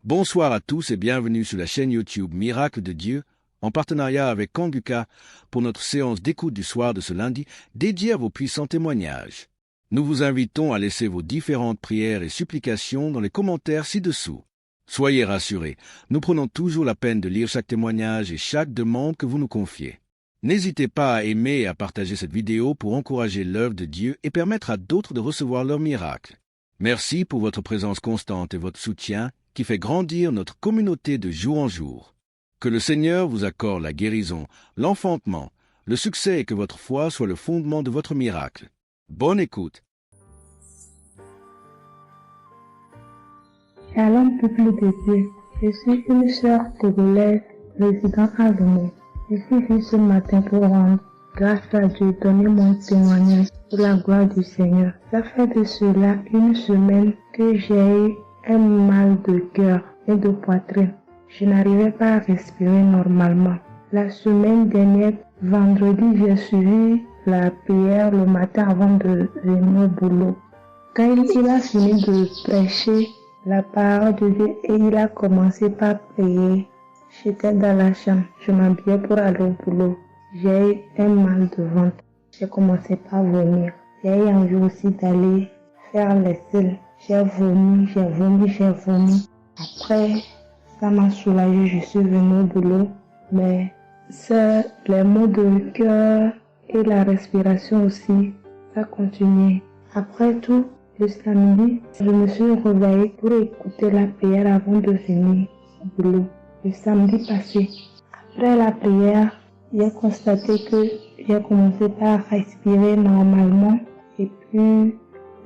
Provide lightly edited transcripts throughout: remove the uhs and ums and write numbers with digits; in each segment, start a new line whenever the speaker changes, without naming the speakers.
Bonsoir à tous et bienvenue sur la chaîne YouTube Miracle de Dieu, en partenariat avec Kanguka, pour notre séance d'écoute du soir de ce lundi dédiée à vos puissants témoignages. Nous vous invitons à laisser vos différentes prières et supplications dans les commentaires ci-dessous. Soyez rassurés, nous prenons toujours la peine de lire chaque témoignage et chaque demande que vous nous confiez. N'hésitez pas à aimer et à partager cette vidéo pour encourager l'œuvre de Dieu et permettre à d'autres de recevoir leur miracle. Merci pour votre présence constante et votre soutien qui fait grandir notre communauté de jour en jour. Que le Seigneur vous accorde la guérison, l'enfantement, le succès et que votre foi soit le fondement de votre miracle. Bonne écoute.
Shalom, peuple de Dieu. Je suis une sœur togolaise résidant à Lomé. Je suis venue ce matin pour rendre grâce à Dieu, donner mon témoignage pour la gloire du Seigneur. Ça fait de cela une semaine que j'ai eu un mal de cœur et de poitrine. Je n'arrivais pas à respirer normalement. La semaine dernière, vendredi, j'ai suivi la prière le matin avant de venir au boulot. Quand il a fini de prêcher la parole de Dieu et il a commencé par prier, j'étais dans la chambre, je m'habillais pour aller au boulot. J'ai eu un mal de ventre. J'ai commencé par vomir. J'ai eu envie aussi d'aller faire les selles. J'ai vomi. Après, ça m'a soulagé, je suis venue au boulot. Mais les maux de cœur et la respiration aussi, ça continuait. Après tout, le samedi, je me suis réveillée pour écouter la prière avant de venir au boulot. Le samedi passé, après la prière, j'ai constaté que j'ai commencé par respirer normalement et puis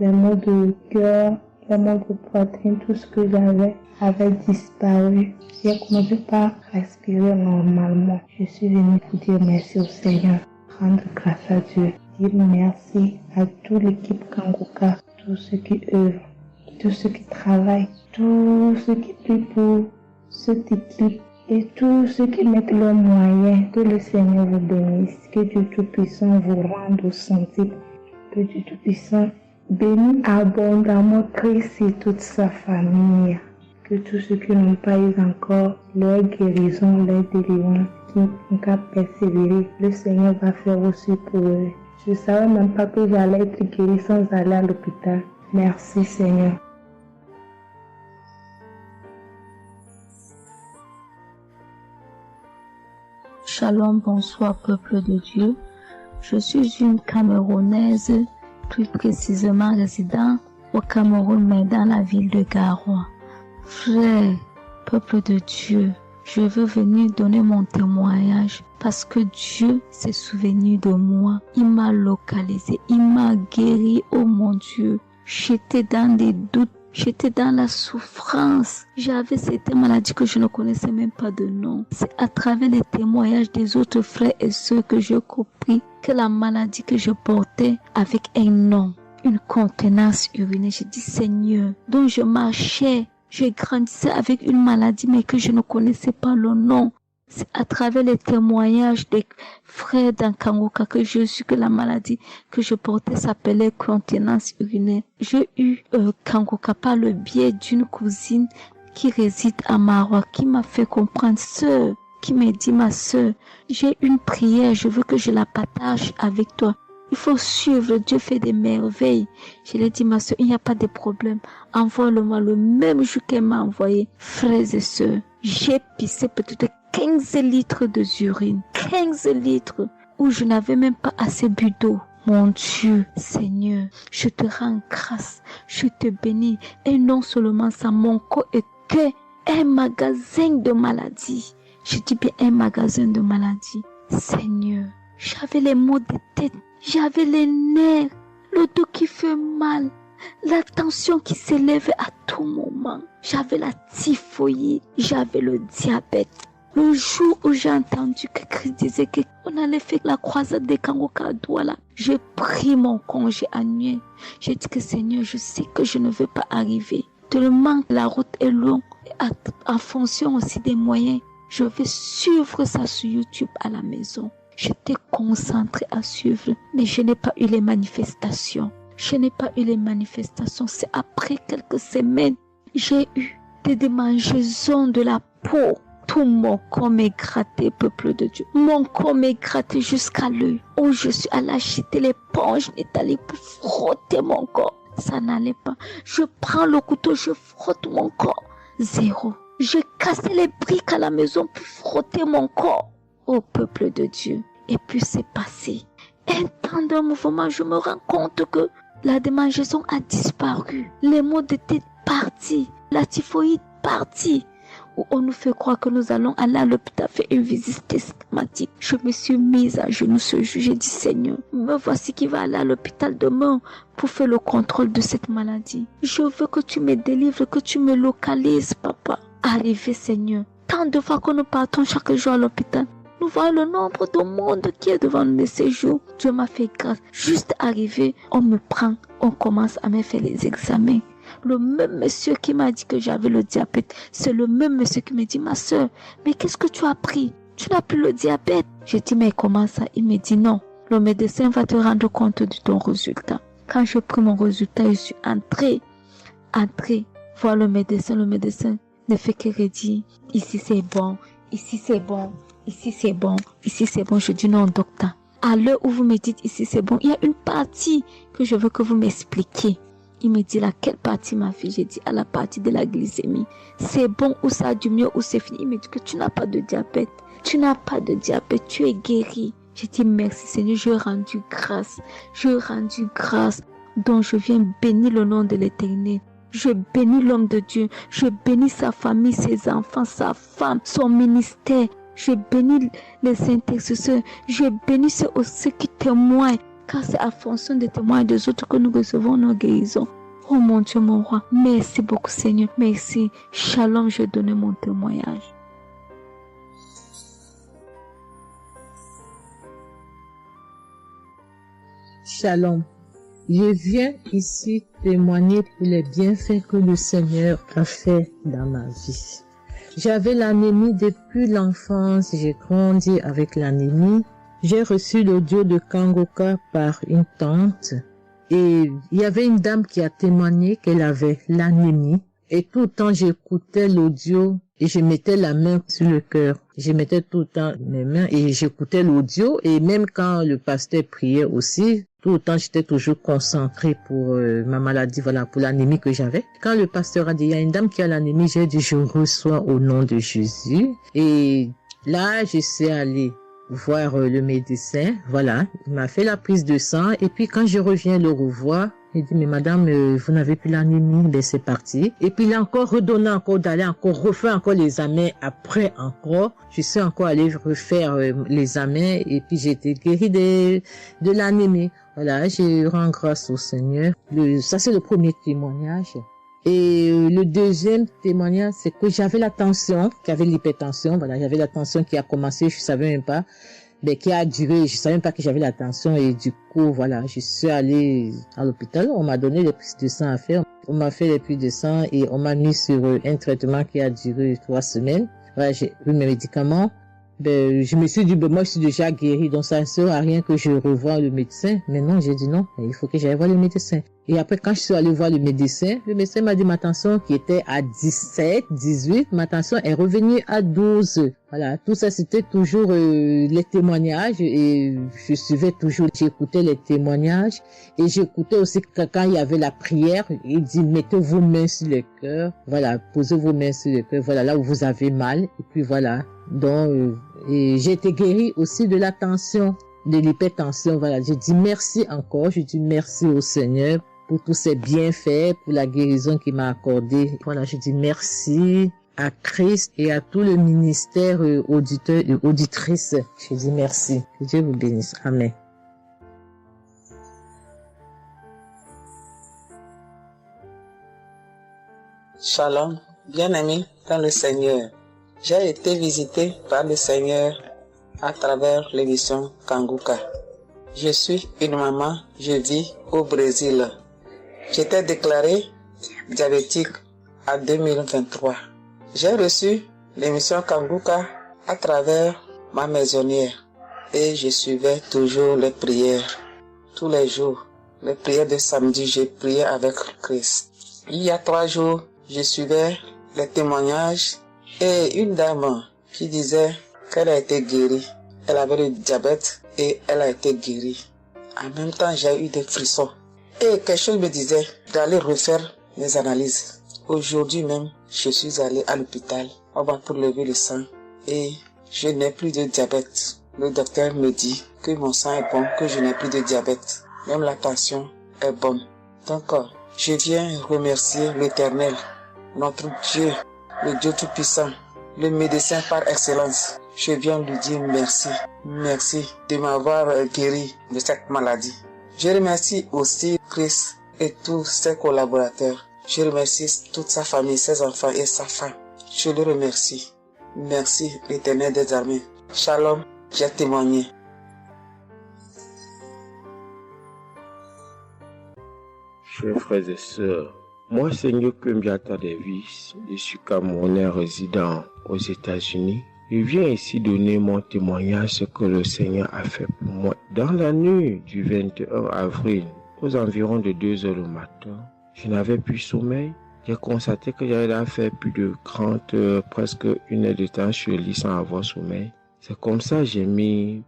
les maux de cœur, les maux de poitrine, tout ce que j'avais avait disparu. J'ai commencé par respirer normalement. Je suis venue pour dire merci au Seigneur, rendre grâce à Dieu, dire merci à toute l'équipe Kanguka, tous ceux qui œuvrent, tous ceux qui travaillent, tous ceux qui prient pour cette équipe et tous ceux qui mettent leurs moyens. Que le Seigneur vous bénisse, que Dieu Tout-Puissant vous rende au santé, que Dieu Tout-Puissant bénisse abondamment Christ et toute sa famille. Que tous ceux qui n'ont pas eu encore leur guérison, leur délivrance, qui n'ont qu'à persévérer, le Seigneur va faire aussi pour eux. Je ne savais même pas que j'allais être guérie sans aller à l'hôpital. Merci Seigneur.
Shalom, bonsoir peuple de Dieu. Je suis une Camerounaise, plus précisément résident au Cameroun, mais dans la ville de Garoua. Frère, peuple de Dieu, je veux venir donner mon témoignage parce que Dieu s'est souvenu de moi. Il m'a localisé, il m'a guéri, oh mon Dieu. J'étais dans des doutes, j'étais dans la souffrance. J'avais cette maladie que je ne connaissais même pas de nom. C'est à travers les témoignages des autres frères et sœurs que j'ai compris que la maladie que je portais avait un nom, une contenance urinaire. J'ai dit Seigneur, dont je marchais, je grandissais avec une maladie mais que je ne connaissais pas le nom. C'est à travers les témoignages des frères dans Kanguka que je suis que la maladie que je portais s'appelait continence urinaire. J'ai eu Kanguka par le biais d'une cousine qui réside à Maroc, qui m'a fait comprendre, sœur, qui m'a dit ma sœur, j'ai une prière, je veux que je la partage avec toi. Il faut suivre, Dieu fait des merveilles. Je lui ai dit, ma soeur, il n'y a pas de problème. Envoie-le-moi le même jour qu'elle m'a envoyé. Frères et sœurs, j'ai pissé peut-être 15 litres d'urine. 15 litres où je n'avais même pas assez bu d'eau. Mon Dieu, Seigneur, je te rends grâce. Je te bénis. Et non seulement ça, mon corps était un magasin de maladies. Je dis bien un magasin de maladies. Seigneur, j'avais les maux de tête. J'avais les nerfs, le dos qui fait mal, la tension qui s'élève à tout moment. J'avais la typhoïde, j'avais le diabète. Le jour où j'ai entendu que Christ disait qu'on allait faire la croisade des Kanguka à Douala, j'ai pris mon congé annuel. J'ai dit que Seigneur, je sais que je ne veux pas arriver. Tellement la route est longue, en fonction aussi des moyens. Je vais suivre ça sur YouTube à la maison. J'étais concentrée à suivre, mais je n'ai pas eu les manifestations. C'est après quelques semaines, j'ai eu des démangeaisons de la peau. Tout mon corps m'est gratté, peuple de Dieu. Mon corps m'est gratté jusqu'à l'œil. Oh, je suis allée acheter l'éponge, Nathalie, pour frotter mon corps. Ça n'allait pas. Je prends le couteau, je frotte mon corps. Zéro. J'ai cassé les briques à la maison pour frotter mon corps. Oh, peuple de Dieu. Et puis c'est passé. Un temps de mouvement, je me rends compte que la démangeaison a disparu. Les maux de tête partis. La typhoïde partie. Où on nous fait croire que nous allons aller à l'hôpital faire une visite systématique. Je me suis mise à genoux ce jour. J'ai dit, Seigneur, me voici qui va aller à l'hôpital demain pour faire le contrôle de cette maladie. Je veux que tu me délivres, que tu me localises, papa. Arrivé, Seigneur. Tant de fois que nous partons chaque jour à l'hôpital, nous voyons le nombre de monde qui est devant nous de ces jours. Dieu m'a fait grâce. Juste arrivé, on me prend, on commence à me faire les examens. Le même monsieur qui m'a dit que j'avais le diabète, c'est le même monsieur qui me dit, ma soeur, mais qu'est-ce que tu as pris? Tu n'as plus le diabète. J'ai dit, mais comment ça? Il me dit, non, le médecin va te rendre compte de ton résultat. Quand j'ai pris mon résultat, je suis entrée, voir le médecin ne fait que redire, ici c'est bon, ici c'est bon, ici c'est bon, ici c'est bon. Je dis, non, docteur, à l'heure où vous me dites ici c'est bon, il y a une partie que je veux que vous m'expliquiez. Il me dit, laquelle partie, ma fille? J'ai dit, à la partie de la glycémie. C'est bon ou ça a du mieux ou c'est fini? Il me dit que tu n'as pas de diabète. Tu n'as pas de diabète, tu es guéri. J'ai dit, merci Seigneur, je rendu grâce. Donc je viens bénir le nom de l'Éternel. Je bénis l'homme de Dieu. Je bénis sa famille, ses enfants, sa femme, son ministère. Je bénis les intercesseurs. Je bénis ceux qui témoignent. Car c'est à fonction des témoins des autres que nous recevons nos guérisons. Oh mon Dieu, mon roi. Merci beaucoup, Seigneur. Merci. Shalom, je donne mon témoignage.
Shalom. Je viens ici témoigner pour les bienfaits que le Seigneur a fait dans ma vie. J'avais l'anémie depuis l'enfance. J'ai grandi avec l'anémie. J'ai reçu l'audio de Kangoka par une tante et il y avait une dame qui a témoigné qu'elle avait l'anémie et tout le temps j'écoutais l'audio et je mettais la main sur le cœur. Je mettais tout le temps mes mains et j'écoutais l'audio et même quand le pasteur priait aussi, tout le temps j'étais toujours concentrée pour ma maladie, voilà, pour l'anémie que j'avais. Quand le pasteur a dit, il y a une dame qui a l'anémie, j'ai dit, je reçois au nom de Jésus et là je suis allée voir le médecin, voilà, il m'a fait la prise de sang et puis quand je reviens le revoir, il dit mais madame vous n'avez plus l'anémie, ben c'est parti. Et puis il a encore redonné encore d'aller encore refaire encore les examens après encore, je suis encore allée refaire les examens et puis j'ai été guérie de l'anémie. Voilà, je rends grâce au Seigneur. Ça c'est le premier témoignage. Et le deuxième témoignage, c'est que j'avais la tension, j'avais l'hypertension, voilà, j'avais la tension qui a commencé, je savais même pas, mais qui a duré, je savais même pas que j'avais la tension et du coup, voilà, je suis allée à l'hôpital, on m'a donné les prises de sang à faire, on m'a fait les prises de sang et on m'a mis sur un traitement qui a duré 3 semaines. Voilà, j'ai eu mes médicaments. Ben, je me suis dit, ben, moi, je suis déjà guérie, donc ça ne sert à rien que je revoie le médecin. Mais non, j'ai dit non, il faut que j'aille voir le médecin. Et après, quand je suis allée voir le médecin m'a dit ma tension qui était à 17, 18, ma tension est revenue à 12. Voilà, tout ça, c'était toujours les témoignages et je suivais toujours, j'écoutais les témoignages et j'écoutais aussi quand il y avait la prière, il dit, mettez vos mains sur le cœur, voilà, posez vos mains sur le cœur, voilà, là où vous avez mal, et puis voilà. Donc, et j'ai été guérie aussi de la tension, de l'hypertension, voilà. Je dis merci encore, je dis merci au Seigneur pour tous ses bienfaits, pour la guérison qu'il m'a accordée. Voilà, je dis merci à Christ et à tout le ministère auditeur et auditrice. Je dis merci. Que Dieu vous bénisse. Amen.
Shalom, bien-aimé dans le Seigneur. J'ai été visité par le Seigneur à travers l'émission Kangoka. Je suis une maman, je vis au Brésil. J'étais déclarée diabétique en 2023. J'ai reçu l'émission Kangoka à travers ma maisonnière et je suivais toujours les prières. Tous les jours, les prières de samedi, j'ai prié avec Christ. Il y a 3 jours, je suivais les témoignages et une dame qui disait qu'elle a été guérie. Elle avait le diabète et elle a été guérie. En même temps, j'ai eu des frissons. Et quelque chose me disait d'aller refaire mes analyses. Aujourd'hui même, je suis allé à l'hôpital. On va pour lever le sang et je n'ai plus de diabète. Le docteur me dit que mon sang est bon, que je n'ai plus de diabète. Même la tension est bonne. Donc, je viens remercier l'Éternel, notre Dieu, le Dieu Tout-Puissant, le médecin par excellence. Je viens lui dire merci. Merci de m'avoir guéri de cette maladie. Je remercie aussi Chris et tous ses collaborateurs. Je remercie toute sa famille, ses enfants et sa femme. Je le remercie. Merci l'Éternel des armées. Shalom, j'ai témoigné.
Chers frères et sœurs, moi Seigneur Kumbiata Davis, je suis Camerounais résident aux États-Unis. Je viens ici donner mon témoignage ce que le Seigneur a fait pour moi. Dans la nuit du 21 avril, aux environs de 2 heures du matin, je n'avais plus sommeil. J'ai constaté que j'avais là fait plus de 30 heures, presque 1 heure de temps sur le lit sans avoir sommeil. C'est comme ça que j'ai mis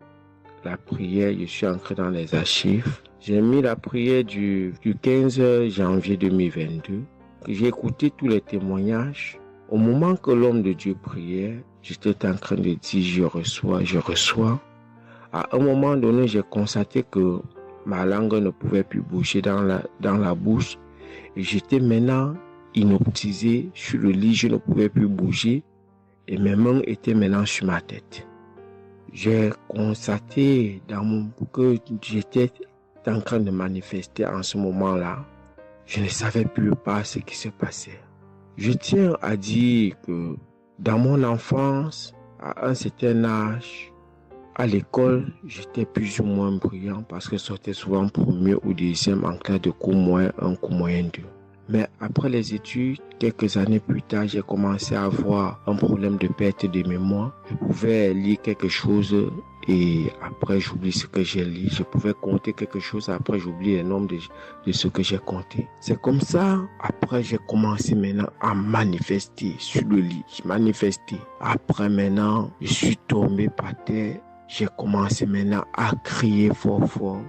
la prière, je suis entré dans les archives. J'ai mis la prière du 15 janvier 2022. J'ai écouté tous les témoignages. Au moment que l'homme de Dieu priait, j'étais en train de dire je reçois. À un moment donné, j'ai constaté que ma langue ne pouvait plus bouger dans la bouche. Et j'étais maintenant inoptisé sur le lit, je ne pouvais plus bouger. Et mes mains étaient maintenant sur ma tête. J'ai constaté que j'étais en train de manifester en ce moment-là. Je ne savais plus pas ce qui se passait. Je tiens à dire que dans mon enfance, à un certain âge, à l'école, j'étais plus ou moins brillant parce que je sortais souvent premier ou deuxième en classe de cours moyen 1, cours moyen 2. Mais après les études, quelques années plus tard, j'ai commencé à avoir un problème de perte de mémoire. Je pouvais lire quelque chose et après j'oublie ce que j'ai lu. Je pouvais compter quelque chose, après j'oublie le nombre de ce que j'ai compté. C'est comme ça, après j'ai commencé maintenant à manifester sur le lit. Je manifestais. Après maintenant, je suis tombé par terre. J'ai commencé maintenant à crier fort fort.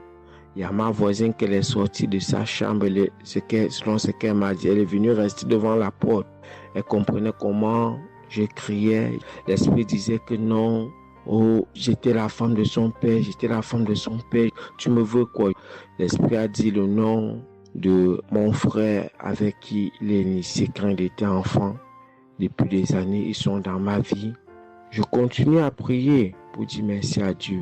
Il y a ma voisine qui est sortie de sa chambre, selon ce qu'elle m'a dit, elle est venue rester devant la porte. Elle comprenait comment je criais. L'esprit disait que non, oh, j'étais la femme de son père, tu me veux quoi? L'esprit a dit le nom de mon frère avec qui il est initié quand il était enfant. Depuis des années, ils sont dans ma vie. Je continue à prier pour dire merci à Dieu.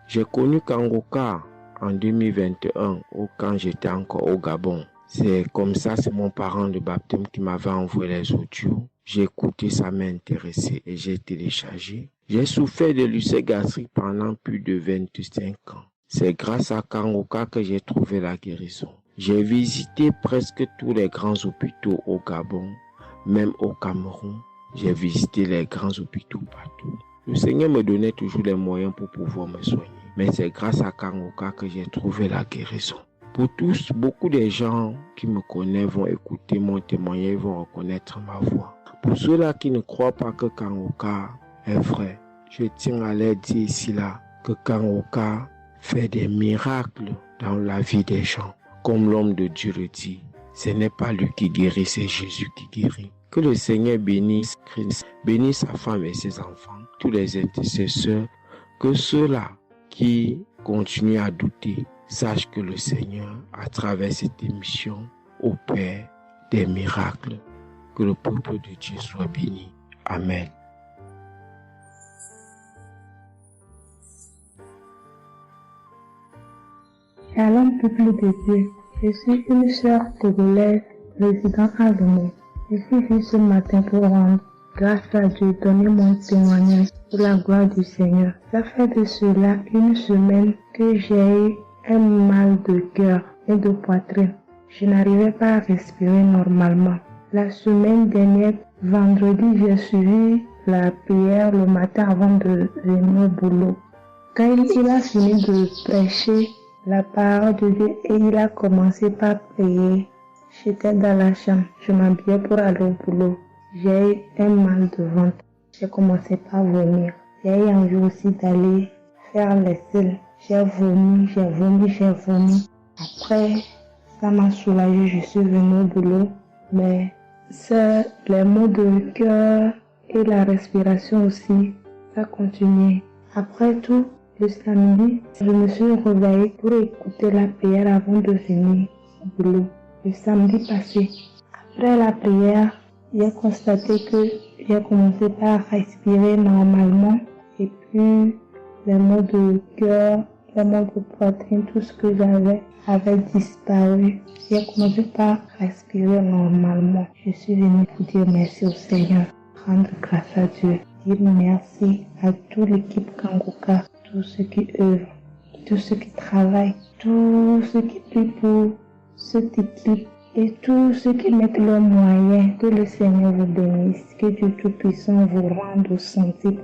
J'ai connu Kangoka en 2021, quand j'étais encore au Gabon. C'est comme ça, c'est mon parent de baptême qui m'avait envoyé les audios. J'ai écouté, ça m'a intéressé et j'ai téléchargé. J'ai souffert de l'ulcère gastrique pendant plus de 25 ans. C'est grâce à Kangoka que j'ai trouvé la guérison. J'ai visité presque tous les grands hôpitaux au Gabon, même au Cameroun. J'ai visité les grands hôpitaux partout. Le Seigneur me donnait toujours les moyens pour pouvoir me soigner. Mais c'est grâce à Kangoka que j'ai trouvé la guérison. Pour tous, beaucoup de gens qui me connaissent vont écouter mon témoignage, vont reconnaître ma voix. Pour ceux-là qui ne croient pas que Kangoka est vrai, je tiens à leur dire ici là que Kangoka fait des miracles dans la vie des gens. Comme l'homme de Dieu le dit, ce n'est pas lui qui guérit, c'est Jésus qui guérit. Que le Seigneur bénisse Christ, bénisse sa femme et ses enfants, tous les intercesseurs, que ceux-là qui continuent à douter sachent que le Seigneur, à travers cette émission, opère des miracles. Que le peuple de Dieu soit béni. Amen.
Shalom, peuple de Dieu. Je suis une sœur togolaise résidant à Lomé. Je suis venue ce matin pour rendre grâce à Dieu, donner mon témoignage pour la gloire du Seigneur. Ça fait de cela 1 semaine que j'ai eu un mal de cœur et de poitrine. Je n'arrivais pas à respirer normalement. La semaine dernière, vendredi, j'ai suivi la prière le matin avant de venir au boulot. Quand il a fini de prêcher la parole de Dieu et il a commencé par prier, j'étais dans la chambre, je m'habillais pour aller au boulot. j'ai eu un mal de ventre. J'ai commencé par vomir. J'ai eu envie aussi d'aller faire les selles. J'ai vomi. Après, ça m'a soulagée, je suis venue au boulot. Mais c'est les maux de cœur et la respiration aussi, ça continuait. Après tout, le samedi, je me suis réveillée pour écouter la prière avant de venir au boulot. Le samedi passé, après la prière, j'ai constaté que j'ai commencé par respirer normalement et puis les maux de cœur, les maux de poitrine, tout ce que j'avais avait disparu. J'ai commencé par respirer normalement. Je suis venue pour dire merci au Seigneur, rendre grâce à Dieu, dire merci à toute l'équipe Kanguka, tous ceux qui œuvrent, tous ceux qui travaillent, tous ceux qui prient pour cette équipe et tous ceux qui mettent leurs moyens. Que le Seigneur vous bénisse, que Dieu Tout-Puissant vous rende au centime,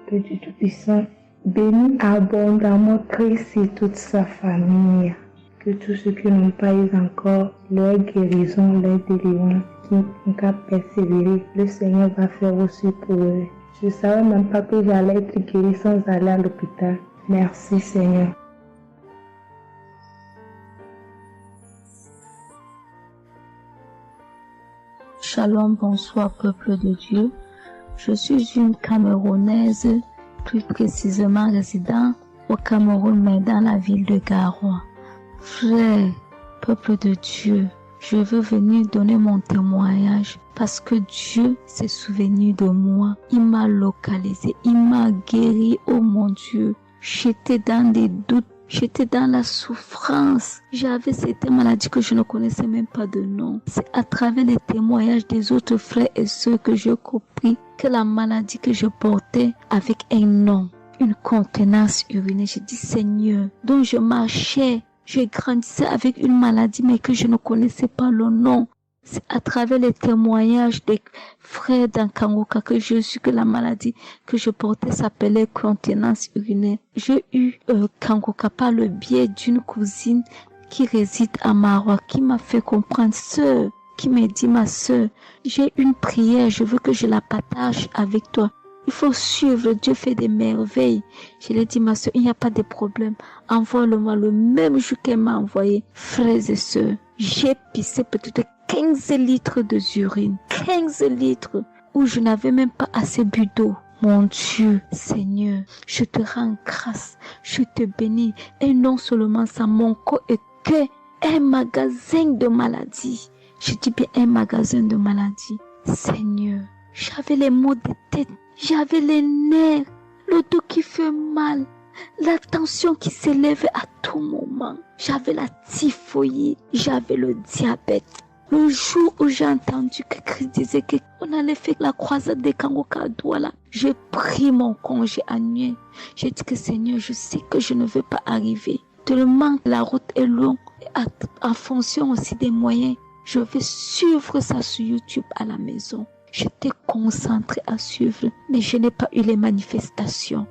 que Dieu Tout-Puissant bénisse abondamment Christ et toute sa famille. Que tous ceux qui n'ont pas eu encore leur guérison, leur délivrance, qui n'ont qu'à persévérer, le Seigneur va faire aussi pour eux. Je ne savais même pas que j'allais être guérie sans aller à l'hôpital. Merci Seigneur.
Shalom, bonsoir peuple de Dieu. Je suis une Camerounaise, plus précisément résident au Cameroun, mais dans la ville de Garoua. Frère, peuple de Dieu, je veux venir donner mon témoignage parce que Dieu s'est souvenu de moi. Il m'a localisé, il m'a guéri, oh mon Dieu. J'étais dans des doutes, j'étais dans la souffrance. J'avais cette maladie que je ne connaissais même pas de nom. C'est à travers les témoignages des autres frères et sœurs que j'ai compris que la maladie que je portais avec un nom, une contenance urinaire. J'ai dit Seigneur, dont je marchais. Je grandissais avec une maladie mais que je ne connaissais pas le nom. C'est à travers les témoignages des frères d'Ankangoka que je suis que la maladie que je portais s'appelait continence urinaire. J'ai eu Kangoka par le biais d'une cousine qui réside à Marois, qui m'a fait comprendre, sœur, qui m'a dit ma sœur, j'ai une prière, je veux que je la partage avec toi. Il faut suivre, Dieu fait des merveilles. Je lui ai dit, ma soeur, il n'y a pas de problème. Envoie-le-moi le même jour qu'elle m'a envoyé. Frères et sœurs, j'ai pissé peut-être 15 litres d'urine. 15 litres où je n'avais même pas assez bu d'eau. Mon Dieu, Seigneur, je te rends grâce. Je te bénis. Et non seulement ça, mon corps est que un magasin de maladies. Je dis bien un magasin de maladies. Seigneur, j'avais les maux de tête. J'avais les nerfs, le dos qui fait mal, la tension qui s'élève à tout moment. J'avais la typhoïde, j'avais le diabète. Le jour où j'ai entendu que Christ disait qu'on allait faire la croisade des Kangoka à Douala, j'ai pris mon congé annuel. J'ai dit que Seigneur, je sais que je ne veux pas arriver. Tellement la route est longue, en fonction aussi des moyens. Je vais suivre ça sur YouTube à la maison. J'étais concentrée à suivre, mais je n'ai pas eu les manifestations.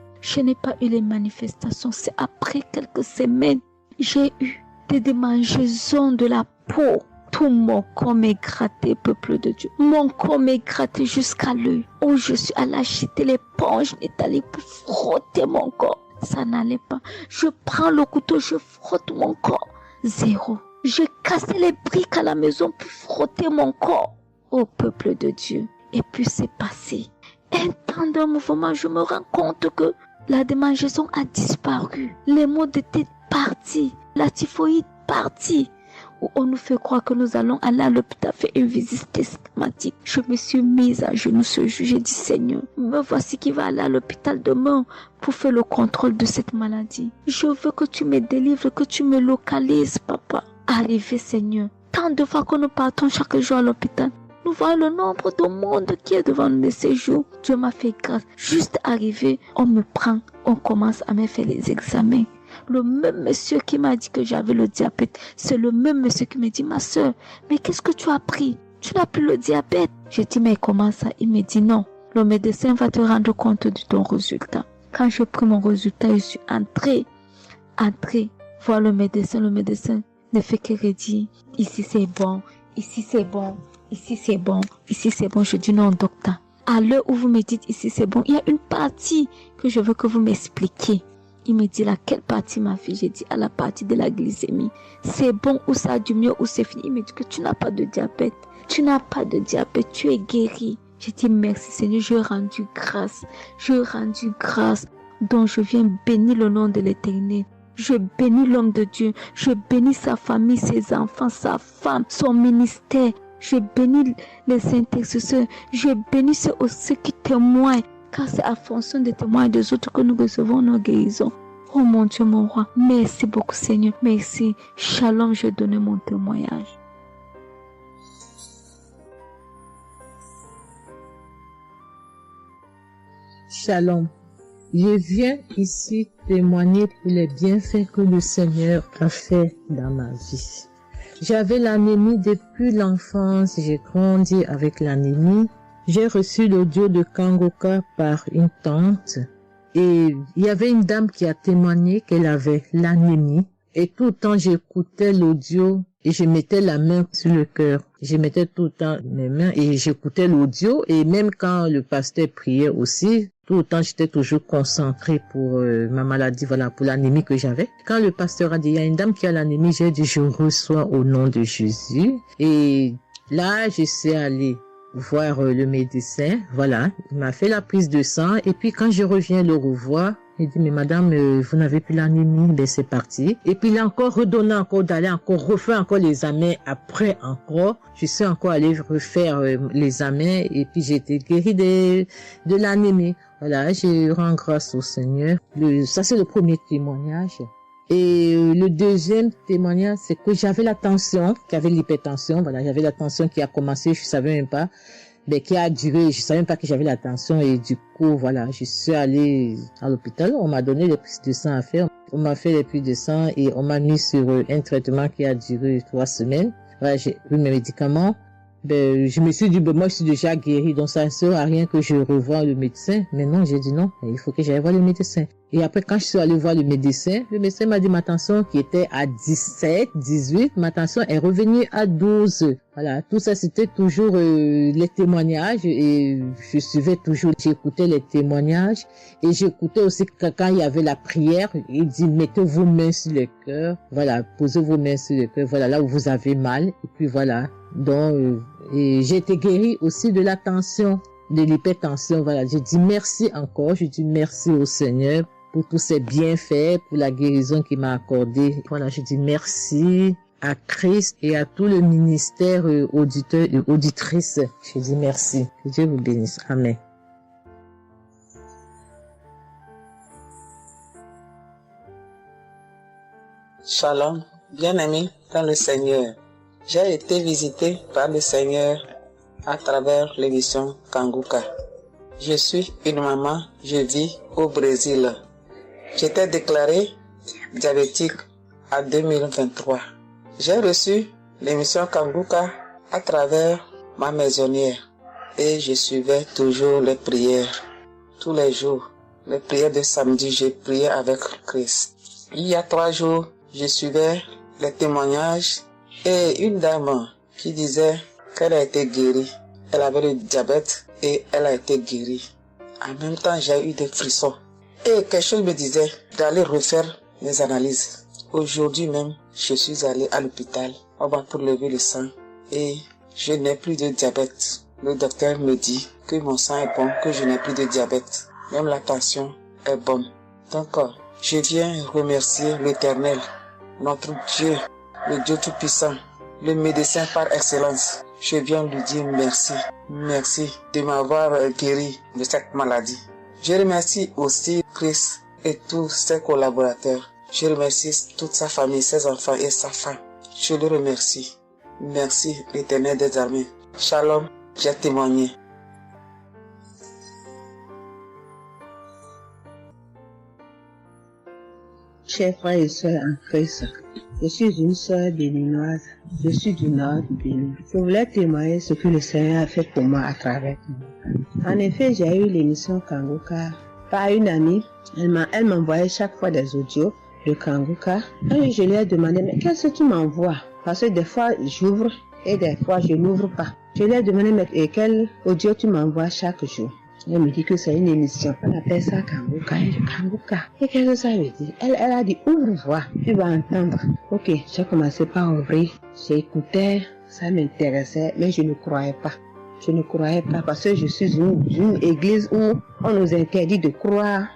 C'est après quelques semaines, j'ai eu des démangeaisons de la peau. Tout mon corps m'est gratté, peuple de Dieu. Mon corps m'est gratté jusqu'à l'œil. Où je suis allée acheter l'éponge, allée pour frotter mon corps. Ça n'allait pas. Je prends le couteau, je frotte mon corps. Zéro. J'ai cassé les briques à la maison pour frotter mon corps. Au peuple de Dieu. Et puis c'est passé. Un temps de mouvement, je me rends compte que la démangeaison a disparu. Les maux de tête partis. La typhoïde partie. Où on nous fait croire que nous allons aller à l'hôpital faire une visite systématique. Je me suis mise à genoux ce jour. J'ai dit Seigneur, me voici qui va aller à l'hôpital demain pour faire le contrôle de cette maladie. Je veux que tu me délivres, que tu me localises, papa. Arrivé Seigneur. Tant de fois que nous partons chaque jour à l'hôpital. Nous voyons le nombre de monde qui est devant nous ces jours. Dieu m'a fait grâce. Juste arrivé, on me prend, on commence à me faire les examens. Le même monsieur qui m'a dit que j'avais le diabète, c'est le même monsieur qui me dit, ma soeur, mais qu'est-ce que tu as pris? Tu n'as plus le diabète. J'ai dit, mais comment ça? Il me dit, non, le médecin va te rendre compte de ton résultat. Quand j'ai pris mon résultat, je suis entrée voir le médecin ne fait que redire, ici c'est bon, ici c'est bon. ici c'est bon, je dis non docteur. À l'heure où vous me dites ici c'est bon, il y a une partie que je veux que vous m'expliquiez. Il me dit laquelle partie ma fille? J'ai dit à la partie de la glycémie. C'est bon ou ça a du mieux ou c'est fini? Il me dit que tu n'as pas de diabète. Tu n'as pas de diabète, tu es guéri. J'ai dit merci Seigneur, je rends grâce. Donc je viens bénir le nom de l'Éternel. Je bénis l'homme de Dieu. Je bénis sa famille, ses enfants, sa femme, son ministère. Je bénis les intercesseurs. Je bénis ceux aussi qui témoignent. Car c'est à fonction des témoins des autres que nous recevons nos guérisons. Oh mon Dieu, mon roi. Merci beaucoup Seigneur. Merci. Shalom, je donne mon témoignage.
Shalom. Je viens ici témoigner pour les bienfaits que le Seigneur a fait dans ma vie. J'avais l'anémie depuis l'enfance, j'ai grandi avec l'anémie. J'ai reçu l'audio de Kangoka par une tante et il y avait une dame qui a témoigné qu'elle avait l'anémie. Et tout le temps j'écoutais l'audio et je mettais la main sur le cœur. Je mettais tout le temps mes mains et j'écoutais l'audio et même quand le pasteur priait aussi, tout le temps j'étais toujours concentrée pour ma maladie, voilà, pour l'anémie que j'avais. Quand le pasteur a dit il y a une dame qui a l'anémie, j'ai dit je reçois au nom de Jésus. Et là je suis allée voir le médecin, voilà, il m'a fait la prise de sang et puis quand je reviens le revoir, il dit mais madame vous n'avez plus l'anémie, ben c'est parti. Et puis il a encore redonné encore d'aller encore refaire encore les examens après encore, je suis encore allée refaire les examens et puis j'ai été guérie de l'anémie. Voilà, je rends grâce au Seigneur. Ça c'est le premier témoignage. Et le deuxième témoignage, c'est que j'avais la tension, j'avais l'hypertension, voilà, j'avais la tension qui a commencé, je savais même pas, mais qui a duré, je savais même pas que j'avais la tension et du coup, voilà, je suis allée à l'hôpital, on m'a donné les prises de sang à faire, on m'a fait les prises de sang et on m'a mis sur un traitement qui a duré 3 semaines. Voilà, j'ai eu mes médicaments. Ben, je me suis dit, ben, moi, je suis déjà guérie, donc ça ne sert à rien que je revoie le médecin. Mais non, j'ai dit non, il faut que j'aille voir le médecin. Et après, quand je suis allée voir le médecin m'a dit ma tension qui était à 17, 18, ma tension est revenue à 12. Voilà, tout ça, c'était toujours les témoignages et je suivais toujours, j'écoutais les témoignages et j'écoutais aussi quand il y avait la prière, il dit, mettez vos mains sur le cœur, voilà, posez vos mains sur le cœur, voilà, là où vous avez mal, et puis voilà. Donc, et j'ai été guérie aussi de la tension, de l'hypertension. Voilà, je dis merci encore, je dis merci au Seigneur pour tous ses bienfaits, pour la guérison qu'il m'a accordée. Voilà, je dis merci à Christ et à tout le ministère auditeur et auditrice. Je dis merci. Que Dieu vous bénisse. Amen.
Shalom, bien-aimés dans le Seigneur. J'ai été visité par le Seigneur à travers l'émission Kanguka. Je suis une maman, je vis au Brésil. J'étais déclarée diabétique en 2023. J'ai reçu l'émission Kanguka à travers ma maisonnière et je suivais toujours les prières. Tous les jours, les prières de samedi, j'ai prié avec Christ. Il y a 3 jours, je suivais les témoignages et une dame qui disait qu'elle a été guérie. Elle avait le diabète et elle a été guérie. En même temps, j'ai eu des frissons. Et quelque chose me disait d'aller refaire mes analyses. Aujourd'hui même, je suis allé à l'hôpital. On va pour lever le sang et je n'ai plus de diabète. Le docteur me dit que mon sang est bon, que je n'ai plus de diabète. Même la tension est bonne. Donc, je viens remercier l'Éternel, notre Dieu, le Dieu Tout-Puissant, le médecin par excellence. Je viens lui dire merci. Merci de m'avoir guéri de cette maladie. Je remercie aussi Christ et tous ses collaborateurs. Je remercie toute sa famille, ses enfants et sa femme. Je le remercie. Merci l'Éternel des armées. Shalom, j'ai témoigné.
Chers frères et sœurs en Christ, je suis une sœur béninoise, je suis du nord du Bénin. Je voulais témoigner ce que le Seigneur a fait pour moi à travers moi. En effet, j'ai eu l'émission Kanguka par une amie. Elle m'envoyait chaque fois des audios de Kanguka. Et je lui ai demandé, mais qu'est-ce que tu m'envoies? Parce que des fois, j'ouvre et des fois, je n'ouvre pas. Je lui ai demandé, mais quel audio tu m'envoies chaque jour? Elle me dit que c'est une émission. On appelle ça Kanguka. Et Kanguka. Et qu'est-ce que ça veut dire? Elle a dit, ouvre-moi, tu vas entendre. Ok, j'ai commencé par ouvrir. J'écoutais, ça m'intéressait, mais je ne croyais pas. Je ne croyais pas parce que je suis une église où on nous interdit de croire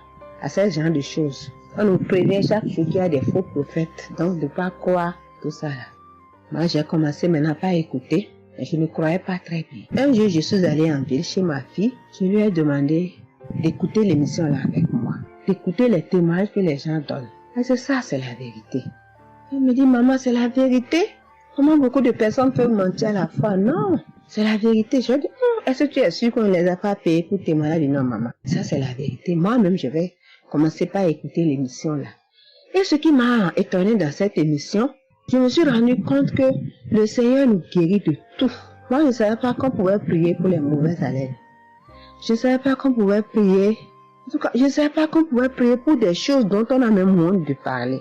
à ce genre de choses. On nous prévient chaque jour qu'il y a des faux prophètes, donc de ne pas croire tout ça là. Moi, j'ai commencé maintenant à écouter, mais je ne croyais pas très bien. Un jour, je suis allée en ville chez ma fille. Je lui ai demandé d'écouter l'émission là avec moi, d'écouter les témoignages que les gens donnent. Et c'est ça, c'est la vérité. Elle me dit, maman, c'est la vérité? Comment beaucoup de personnes peuvent mentir à la fois? Non, c'est la vérité. Je lui ai dit, est-ce que tu es sûr qu'on ne les a pas payés pour témoigner? Elle dit, non, maman, ça c'est la vérité. Moi-même, je vais commencer par écouter l'émission là. Et ce qui m'a étonné dans cette émission, je me suis rendu compte que le Seigneur nous guérit de tout. Moi, je ne savais pas qu'on pouvait prier pour les mauvaises haleines. Je ne savais pas qu'on pouvait prier. En tout cas, je ne savais pas qu'on pouvait prier pour des choses dont on a même honte de parler.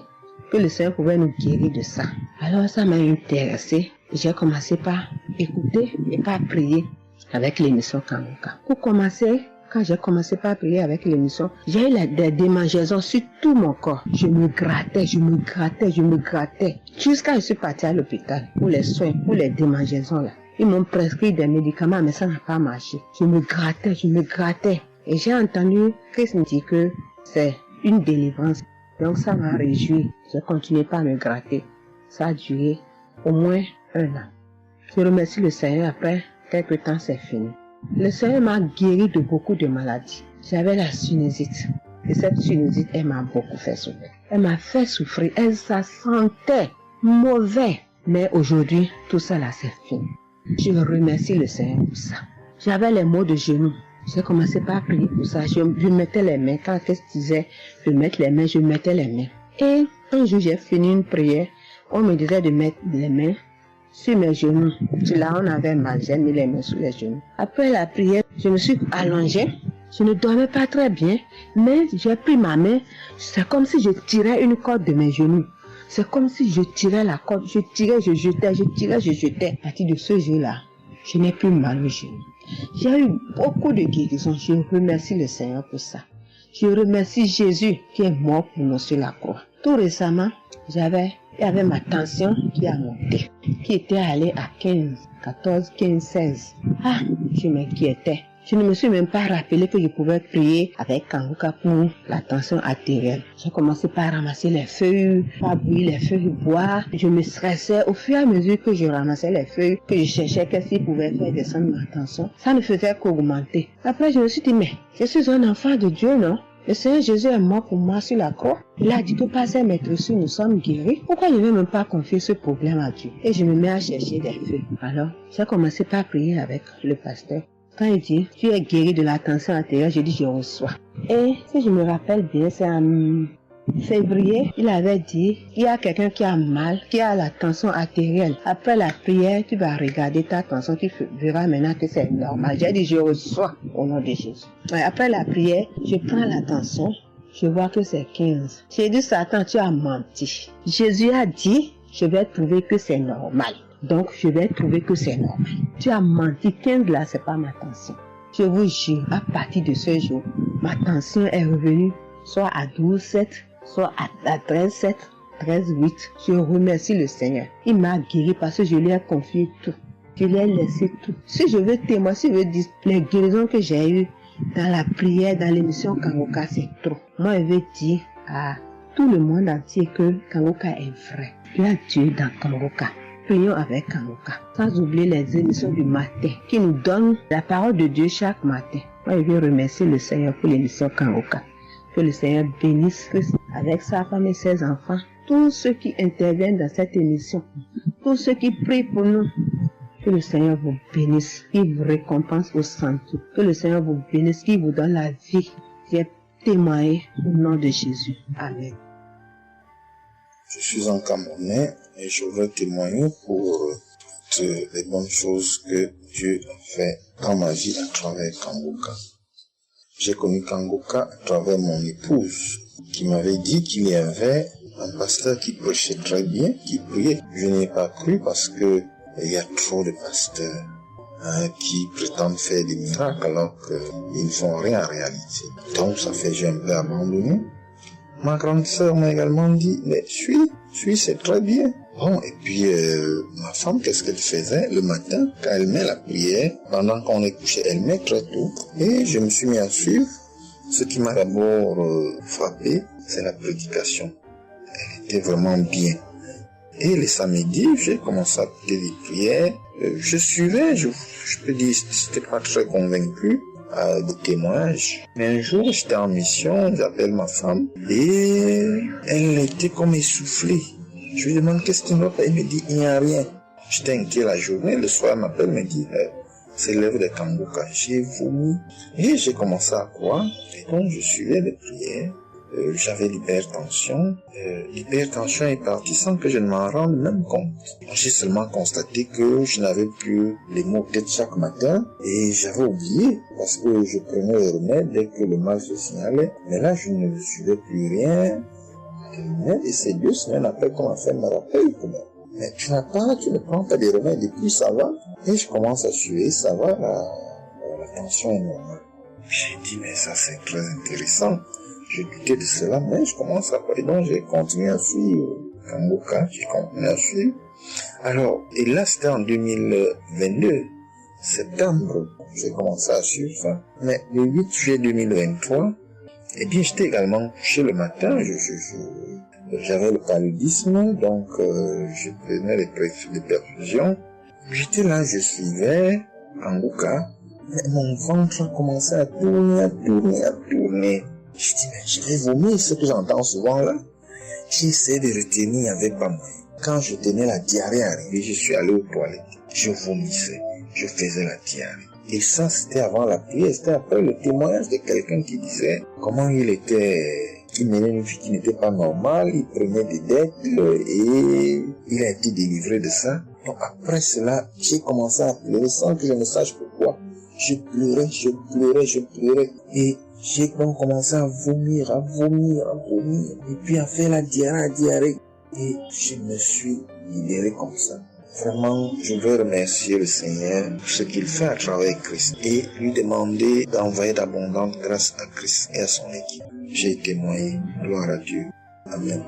Que le Seigneur pouvait nous guérir de ça. Alors, ça m'a intéressé. J'ai commencé par écouter et par prier avec l'émission Kanguka. Pour commencer, quand j'ai commencé par prier avec l'émission, j'ai eu des démangeaisons sur tout mon corps. Je me grattais. Jusqu'à ce que je suis partie à l'hôpital pour les soins, pour les démangeaisons là. Ils m'ont prescrit des médicaments, mais ça n'a pas marché. Je me grattais. Et j'ai entendu Christ me dire que c'est une délivrance. Donc ça m'a réjoui. J'ai continué par me gratter. Ça a duré au moins 1 an. Je remercie le Seigneur, après quelques temps c'est fini. Le Seigneur m'a guéri de beaucoup de maladies. J'avais la sinusite. Et cette sinusite, elle m'a beaucoup fait souffrir. Elle m'a fait souffrir. Ça sentait mauvais. Mais aujourd'hui, tout ça là, c'est fini. Je remercie le Seigneur pour ça. J'avais les maux de genoux. J'ai commencé par prier pour ça. Je mettais les mains. Quand qu'est-ce que disait, je mettais les mains. Et un jour, j'ai fini une prière. On me disait de mettre les mains sur mes genoux. Là, on avait mal. J'ai mis les mains sur les genoux. Après la prière, je me suis allongée. Je ne dormais pas très bien. Mais j'ai pris ma main. C'est comme si je tirais une corde de mes genoux. C'est comme si je tirais la corde. Je tirais, je jetais. À partir de ce jour-là, je n'ai plus mal aux genoux. J'ai eu beaucoup de guérisons. Je remercie le Seigneur pour ça. Je remercie Jésus qui est mort pour nous sur la croix. Tout récemment, il y avait ma tension qui a monté, qui était allée à 15, 14, 15, 16. Je m'inquiétais. Je ne me suis même pas rappelé que je pouvais prier avec Kanguka pour la tension artérielle. J'ai commencé par ramasser les feuilles, par bouillir les feuilles, boire. Je me stressais au fur et à mesure que je ramassais les feuilles, que je cherchais qu'est-ce qui pouvait faire descendre ma tension. Ça ne faisait qu'augmenter. Après, je me suis dit, mais je suis un enfant de Dieu, non? Le Seigneur Jésus est mort pour moi sur la croix. Il a dit que par ses maîtresses, nous sommes guéris. Pourquoi je ne vais même pas confier ce problème à Dieu? Et je me mets à chercher des feuilles. Alors, j'ai commencé par prier avec le pasteur. Quand il dit, tu es guéri de la tension artérielle, je dis, je reçois. Et si je me rappelle bien, c'est en février, il avait dit, il y a quelqu'un qui a mal, qui a la tension artérielle. Après la prière, tu vas regarder ta tension, tu verras maintenant que c'est normal. J'ai dit, je reçois au nom de Jésus. Et après la prière, je prends la tension, je vois que c'est 15. J'ai dit, Satan, tu as menti. Jésus a dit, je vais trouver que c'est normal. Donc, je vais trouver que c'est normal. Tu as menti, 15 là, c'est pas ma tension. Je vous jure, à partir de ce jour, ma tension est revenue soit à 12,7, soit à 13,7, 13,8. Je remercie le Seigneur. Il m'a guéri parce que je lui ai confié tout. Je lui ai laissé tout. Si je veux témoigner, si je veux dire les guérisons que j'ai eues dans la prière, dans l'émission Kanguka, c'est trop. Moi, je veux dire à tout le monde entier que Kanguka est vrai. Il y a Dieu dans Kanguka. Prions avec Kanguka. Sans oublier les émissions du matin qui nous donnent la parole de Dieu chaque matin. Moi, je veux remercier le Seigneur pour l'émission Kanguka. Que le Seigneur bénisse avec sa femme et ses enfants. Tous ceux qui interviennent dans cette émission. Tous ceux qui prient pour nous. Que le Seigneur vous bénisse. Qu'il vous récompense au centre. Que le Seigneur vous bénisse. Qu'il vous donne la vie. J'ai témoigné au nom de Jésus. Amen.
Je suis un Camerounais et je veux témoigner pour toutes les bonnes choses que Dieu a fait dans ma vie à travers Kanguka. J'ai connu Kanguka à travers mon épouse qui m'avait dit qu'il y avait un pasteur qui prêchait très bien, qui priait. Je n'ai pas cru parce que il y a trop de pasteurs. qui prétendent faire des miracles alors qu'ils ne font rien en réalité. Donc ça fait que j'ai un peu abandonné. Ma grande sœur m'a également dit, mais suis, c'est très bien. Bon, et puis ma femme, qu'est-ce qu'elle faisait le matin quand elle met la prière, pendant qu'on est couché, elle met très tôt. Et je me suis mis à suivre. Ce qui m'a d'abord frappé, c'est la prédication. Elle était vraiment bien. Et les samedis, j'ai commencé à écouter les prières. Je suivais, je peux dire, j'étais pas très convaincu des témoignages. Mais un jour, j'étais en mission, j'appelle ma femme, et elle était comme essoufflée. Je lui demande qu'est-ce qu'il va pas. Elle me dit, il n'y a rien. J'étais inquiet la journée, le soir, elle m'appelle, me dit, c'est l'œuvre de Kanguka. J'ai vomi. Et j'ai commencé à croire. Et donc, je suivais les prières. J'avais l'hypertension. L'hypertension est partie sans que je ne m'en rende même compte. J'ai seulement constaté que je n'avais plus les maux de tête chaque matin et j'avais oublié parce que je prenais le remède dès que le mal se signalait. Mais là, je ne suivais plus rien. Et c'est 2 semaines après qu'on m'a fait me rappel quand même. Mais tu ne prends pas des remèdes et puis ça va. Et je commence à suivre, ça va, la tension est normale. J'ai dit, mais ça c'est très intéressant. Je doutais de cela, mais je commence à parler. Donc j'ai continué à suivre Kanguka, j'ai continué à suivre. Alors, et là c'était en 2022, septembre, j'ai commencé à suivre ça. Mais le 8 juillet 2023, eh bien j'étais également couché le matin, j'avais le paludisme, donc je prenais les perfusions. J'étais là, je suivais Kanguka, mais mon ventre a commencé à tourner. Je dis, mais je vais vomir, ce que j'entends souvent là. J'ai essayé de retenir, il n'y avait pas moyen. Quand je tenais la diarrhée arrivée, je suis allé aux toilettes. Je vomissais, je faisais la diarrhée. Et ça, c'était avant la prière, c'était après le témoignage de quelqu'un qui disait comment il menait une vie qui n'était pas normale, il prenait des dettes et il a été délivré de ça. Donc après cela, j'ai commencé à pleurer sans que je ne sache pourquoi. Je pleurais. Et j'ai donc commencé à vomir, et puis à faire la diarrhée. Et je me suis libéré comme ça. Vraiment, je veux remercier le Seigneur pour ce qu'il fait à travers Christ et lui demander d'envoyer d'abondantes grâces à Christ et à son équipe. J'ai témoigné. Gloire à Dieu. Amen.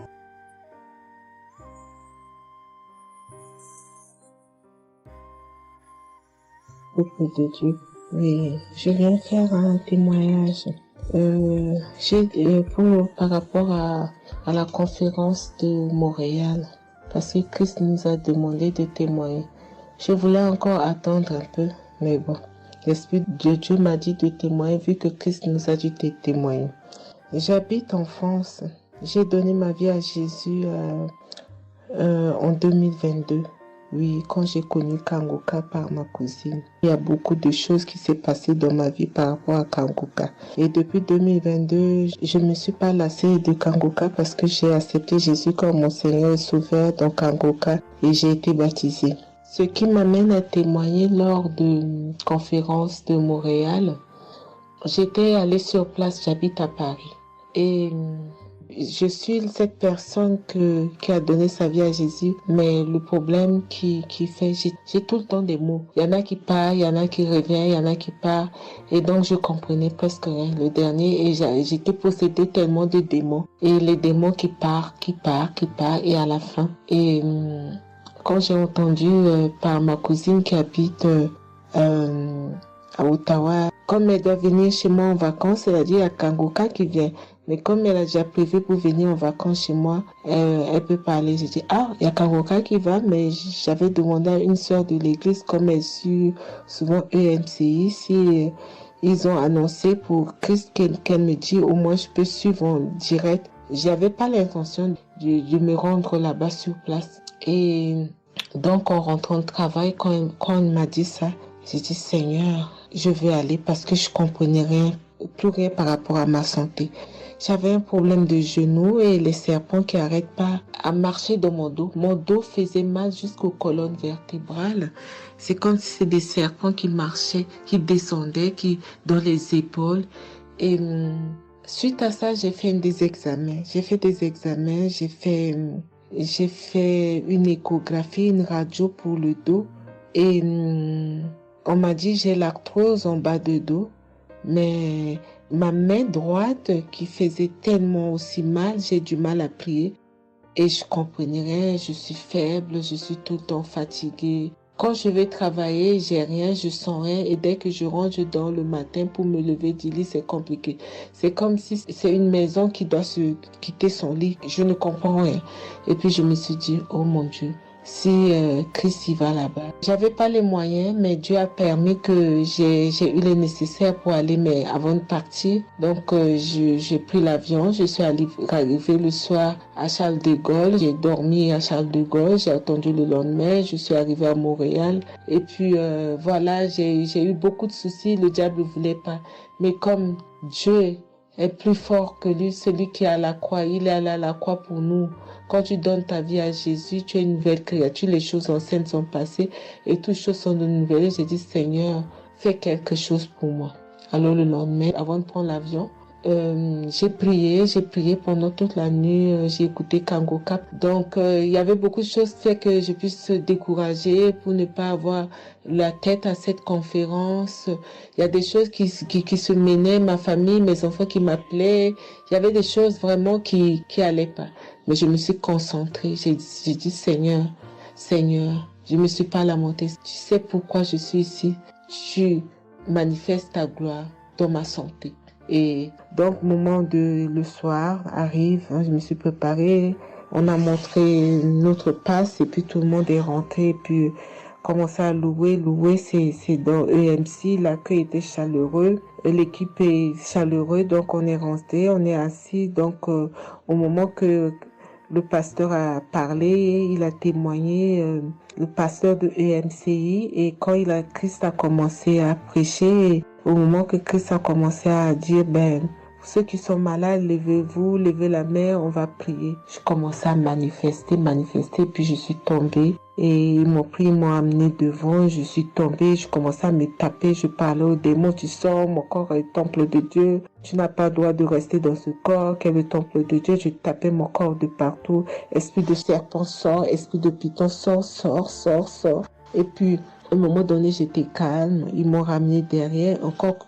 Peuple de Dieu. Oui, je viens faire un témoignage. Par rapport à la conférence de Montréal, parce que Christ nous a demandé de témoigner. Je voulais encore attendre un peu, mais bon, l'Esprit de Dieu m'a dit de témoigner vu que Christ nous a dit de témoigner. J'habite en France. J'ai donné ma vie à Jésus en 2022. Oui, quand j'ai connu Kanguka par ma cousine. Il y a beaucoup de choses qui s'est passées dans ma vie par rapport à Kanguka. Et depuis 2022, je ne me suis pas lassée de Kanguka parce que j'ai accepté Jésus comme mon Seigneur et Sauveur dans Kanguka et j'ai été baptisée. Ce qui m'amène à témoigner lors de conférence de Montréal, j'étais allée sur place, j'habite à Paris. Et je suis cette personne qui a donné sa vie à Jésus, mais le problème qui fait, j'ai tout le temps des mots. Il y en a qui partent, il y en a qui reviennent, il y en a qui partent, et donc je comprenais presque rien. Le dernier, et j'étais possédée tellement de démons, et les démons qui partent, et à la fin. Et quand j'ai entendu par ma cousine qui habite à Ottawa, comme elle doit venir chez moi en vacances, elle a dit à Kanguka qui vient. Mais comme elle a déjà prévu pour venir en vacances chez moi, elle peut parler. J'ai dit, il y a Kanguka qui va, mais j'avais demandé à une sœur de l'église, comme elle suit souvent EMCI, si ils ont annoncé pour Christ qu'elle me dit, au moins je peux suivre en direct. J'avais pas l'intention de me rendre là-bas sur place. Et donc, en rentrant de travail, quand elle m'a dit ça, j'ai dit, Seigneur, je vais aller parce que je comprenais plus rien par rapport à ma santé. J'avais un problème de genou et les serpents qui n'arrêtent pas à marcher dans mon dos. Mon dos faisait mal jusqu'aux colonnes vertébrales. C'est comme si c'était des serpents qui marchaient, qui descendaient, dans les épaules. Et suite à ça, j'ai fait des examens. J'ai fait une échographie, une radio pour le dos. Et
On m'a dit j'ai l'arthrose en bas de dos, mais ma main droite qui faisait tellement aussi mal, j'ai du mal à plier. Et je comprenais rien, je suis faible, je suis tout le temps fatiguée. Quand je vais travailler, j'ai rien, je sens rien. Et dès que je rentre, je dors le matin pour me lever du lit, c'est compliqué. C'est comme si c'est une maison qui doit se quitter son lit. Je ne comprends rien. Et puis je me suis dit, oh mon Dieu, si Christ y va là-bas. J'avais pas les moyens, mais Dieu a permis que j'ai eu les nécessaires pour aller, mais avant de partir. Donc j'ai pris l'avion, je suis arrivée le soir à Charles de Gaulle. J'ai dormi à Charles de Gaulle, j'ai attendu le lendemain, je suis arrivée à Montréal. Et puis voilà, j'ai eu beaucoup de soucis, le diable ne voulait pas. Mais comme Dieu est plus fort que lui, celui qui est à la croix, il est allé à la croix pour nous. Quand tu donnes ta vie à Jésus, tu es une nouvelle créature, les choses anciennes sont passées et toutes choses sont de nouvelles. J'ai dit, Seigneur, fais quelque chose pour moi. Alors le lendemain, avant de prendre l'avion, j'ai prié pendant toute la nuit, j'ai écouté Kangoka. Donc il y avait beaucoup de choses qui fait que je puisse décourager pour ne pas avoir la tête à cette conférence. Il y a des choses qui se menaient, ma famille, mes enfants qui m'appelaient. Il y avait des choses vraiment qui allaient pas. Mais je me suis concentrée. J'ai dit, Seigneur, je me suis pas lamentée. Tu sais pourquoi je suis ici. Tu manifestes ta gloire dans ma santé. Et donc, le soir arrive, je me suis préparée. On a montré notre passe et puis tout le monde est rentré. Et puis, commencé à louer. C'est dans EMC. L'accueil était chaleureux. L'équipe est chaleureuse. Donc, on est rentré, on est assis. Donc, au moment que le pasteur a parlé, il a témoigné, le pasteur de EMCI, et quand Christ a commencé à prêcher, au moment que Christ a commencé à dire, ceux qui sont malades, levez-vous, levez la main, on va prier. Je commençais à manifester, puis je suis tombée. Et ils m'ont pris, ils m'ont amené devant, je suis tombée, je commençais à me taper, je parlais aux démons, tu sors, mon corps est le temple de Dieu, tu n'as pas le droit de rester dans ce corps, qui est le temple de Dieu, je tapais mon corps de partout, esprit de serpent sort, esprit de python sort. Et puis, à un moment donné, j'étais calme. Ils m'ont ramené derrière.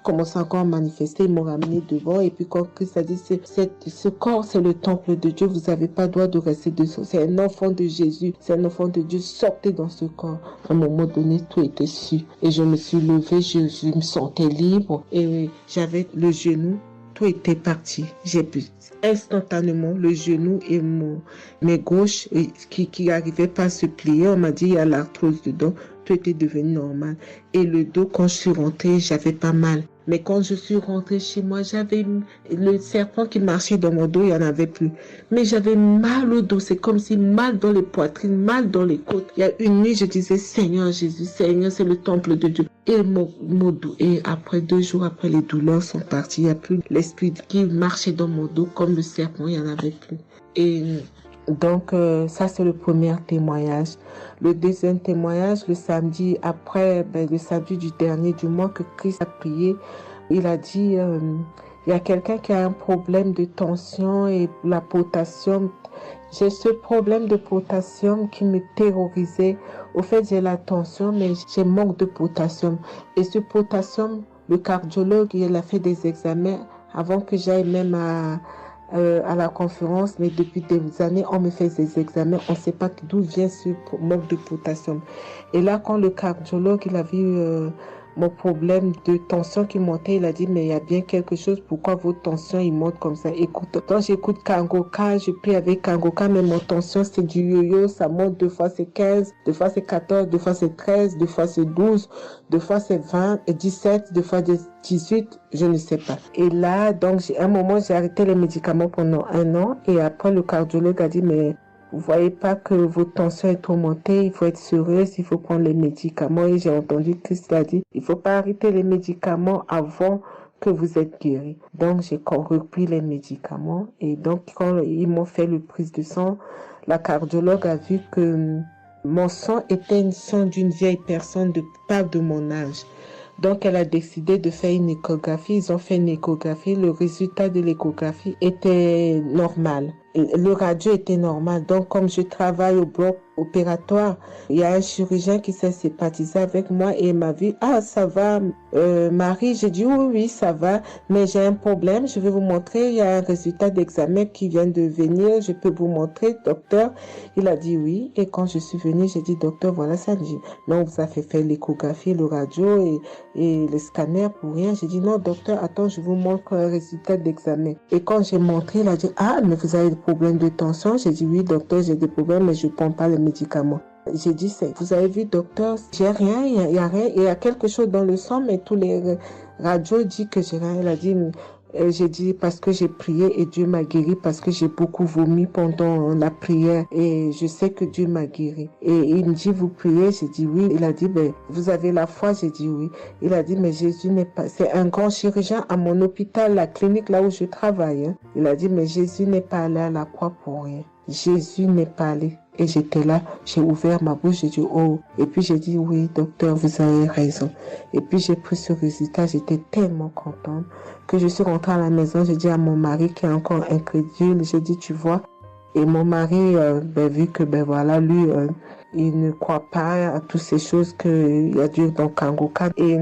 Commençait encore à manifester. Ils m'ont ramené devant. Et puis, quand Christ a dit, ce corps, c'est le temple de Dieu. Vous n'avez pas le droit de rester dessous. C'est un enfant de Jésus. C'est un enfant de Dieu. Sortez dans ce corps. À un moment donné, tout était su. Et je me suis levée. Je me sentais libre. Et j'avais le genou. Tout était parti. J'ai pu instantanément le genou et mes gauches qui n'arrivaient pas à se plier. On m'a dit, il y a l'arthrose dedans. Tout était devenu normal. Et le dos, quand je suis rentrée, j'avais pas mal. Mais quand je suis rentrée chez moi, j'avais le serpent qui marchait dans mon dos, il n'y en avait plus. Mais j'avais mal au dos. C'est comme si mal dans les poitrines, mal dans les côtes. Il y a une nuit, je disais, Seigneur Jésus, Seigneur, c'est le temple de Dieu. Et mon dos. Et après 2 jours, après, les douleurs sont parties. Il n'y a plus l'esprit qui marchait dans mon dos comme le serpent, il n'y en avait plus. Et donc, ça, c'est le premier témoignage. Le deuxième témoignage, le samedi après, le samedi du dernier du mois que Christ a prié, il a dit, il y a quelqu'un qui a un problème de tension et la potassium. J'ai ce problème de potassium qui me terrorisait. Au fait, j'ai la tension, mais j'ai manque de potassium. Et ce potassium, le cardiologue, il a fait des examens avant que j'aille même à la conférence, mais depuis des années, on me fait des examens, on ne sait pas d'où vient ce manque de potassium. Et là, quand le cardiologue, il a vu mon problème de tension qui montait, il a dit, mais il y a bien quelque chose, pourquoi votre tension, il monte comme ça? Écoute, quand j'écoute Kangoka, je prie avec Kangoka, mais mon tension, c'est du yo-yo, ça monte, 2 fois c'est 15, 2 fois c'est 14, 2 fois c'est 13, 2 fois c'est 12, 2 fois c'est 20, et 17, 2 fois 18, je ne sais pas. Et là, donc, à un moment, j'ai arrêté les médicaments pendant 1 an, et après, le cardiologue a dit, mais vous voyez pas que votre tension est trop montée, il faut être sérieuse, il faut prendre les médicaments. Et j'ai entendu Christ a dit, il faut pas arrêter les médicaments avant que vous êtes guéri. Donc, j'ai repris les médicaments. Et donc, quand ils m'ont fait le prise de sang, la cardiologue a vu que mon sang était un sang d'une vieille personne, pas de mon âge. Donc, elle a décidé de faire une échographie. Ils ont fait une échographie. Le résultat de l'échographie était normal. le radio était normal. Donc, comme je travaille au bloc opératoire, il y a un chirurgien qui s'est sympathisé avec moi et il m'a vu, ah, ça va, Marie? J'ai dit, oui, ça va, mais j'ai un problème, je vais vous montrer, il y a un résultat d'examen qui vient de venir, je peux vous montrer, docteur? Il a dit oui, et quand je suis venue, j'ai dit, docteur, voilà ça. Il dit, non, vous avez fait l'échographie, le radio et le scanner pour rien. J'ai dit, non, docteur, attends, je vous montre un résultat d'examen. Et quand j'ai montré, il a dit, ah, mais vous avez des problèmes de tension? J'ai dit, oui, docteur, j'ai des problèmes, mais je ne prends pas les médicaments. J'ai dit, vous avez vu, docteur, j'ai rien, il y a rien, il y a quelque chose dans le sang, mais tous les radios disent que j'ai rien. Il a dit, j'ai dit, parce que j'ai prié et Dieu m'a guéri, parce que j'ai beaucoup vomi pendant la prière et je sais que Dieu m'a guéri. Et il me dit, vous priez? J'ai dit oui. Il a dit, ben, vous avez la foi? J'ai dit oui. Il a dit, mais Jésus n'est pas, c'est un grand chirurgien à mon hôpital, la clinique là où je travaille. Hein. Il a dit, mais Jésus n'est pas allé à la croix pour rien. Jésus n'est pas allé. Et j'étais là, j'ai ouvert ma bouche, j'ai dit oh. Et puis j'ai dit oui, docteur, vous avez raison. Et puis j'ai pris ce résultat, j'étais tellement contente que je suis rentrée à la maison, j'ai dit à mon mari qui est encore incrédule, j'ai dit tu vois. Et mon mari, vu que voilà, lui, il ne croit pas à toutes ces choses qu'il y a Dieu dans Kangoka. Et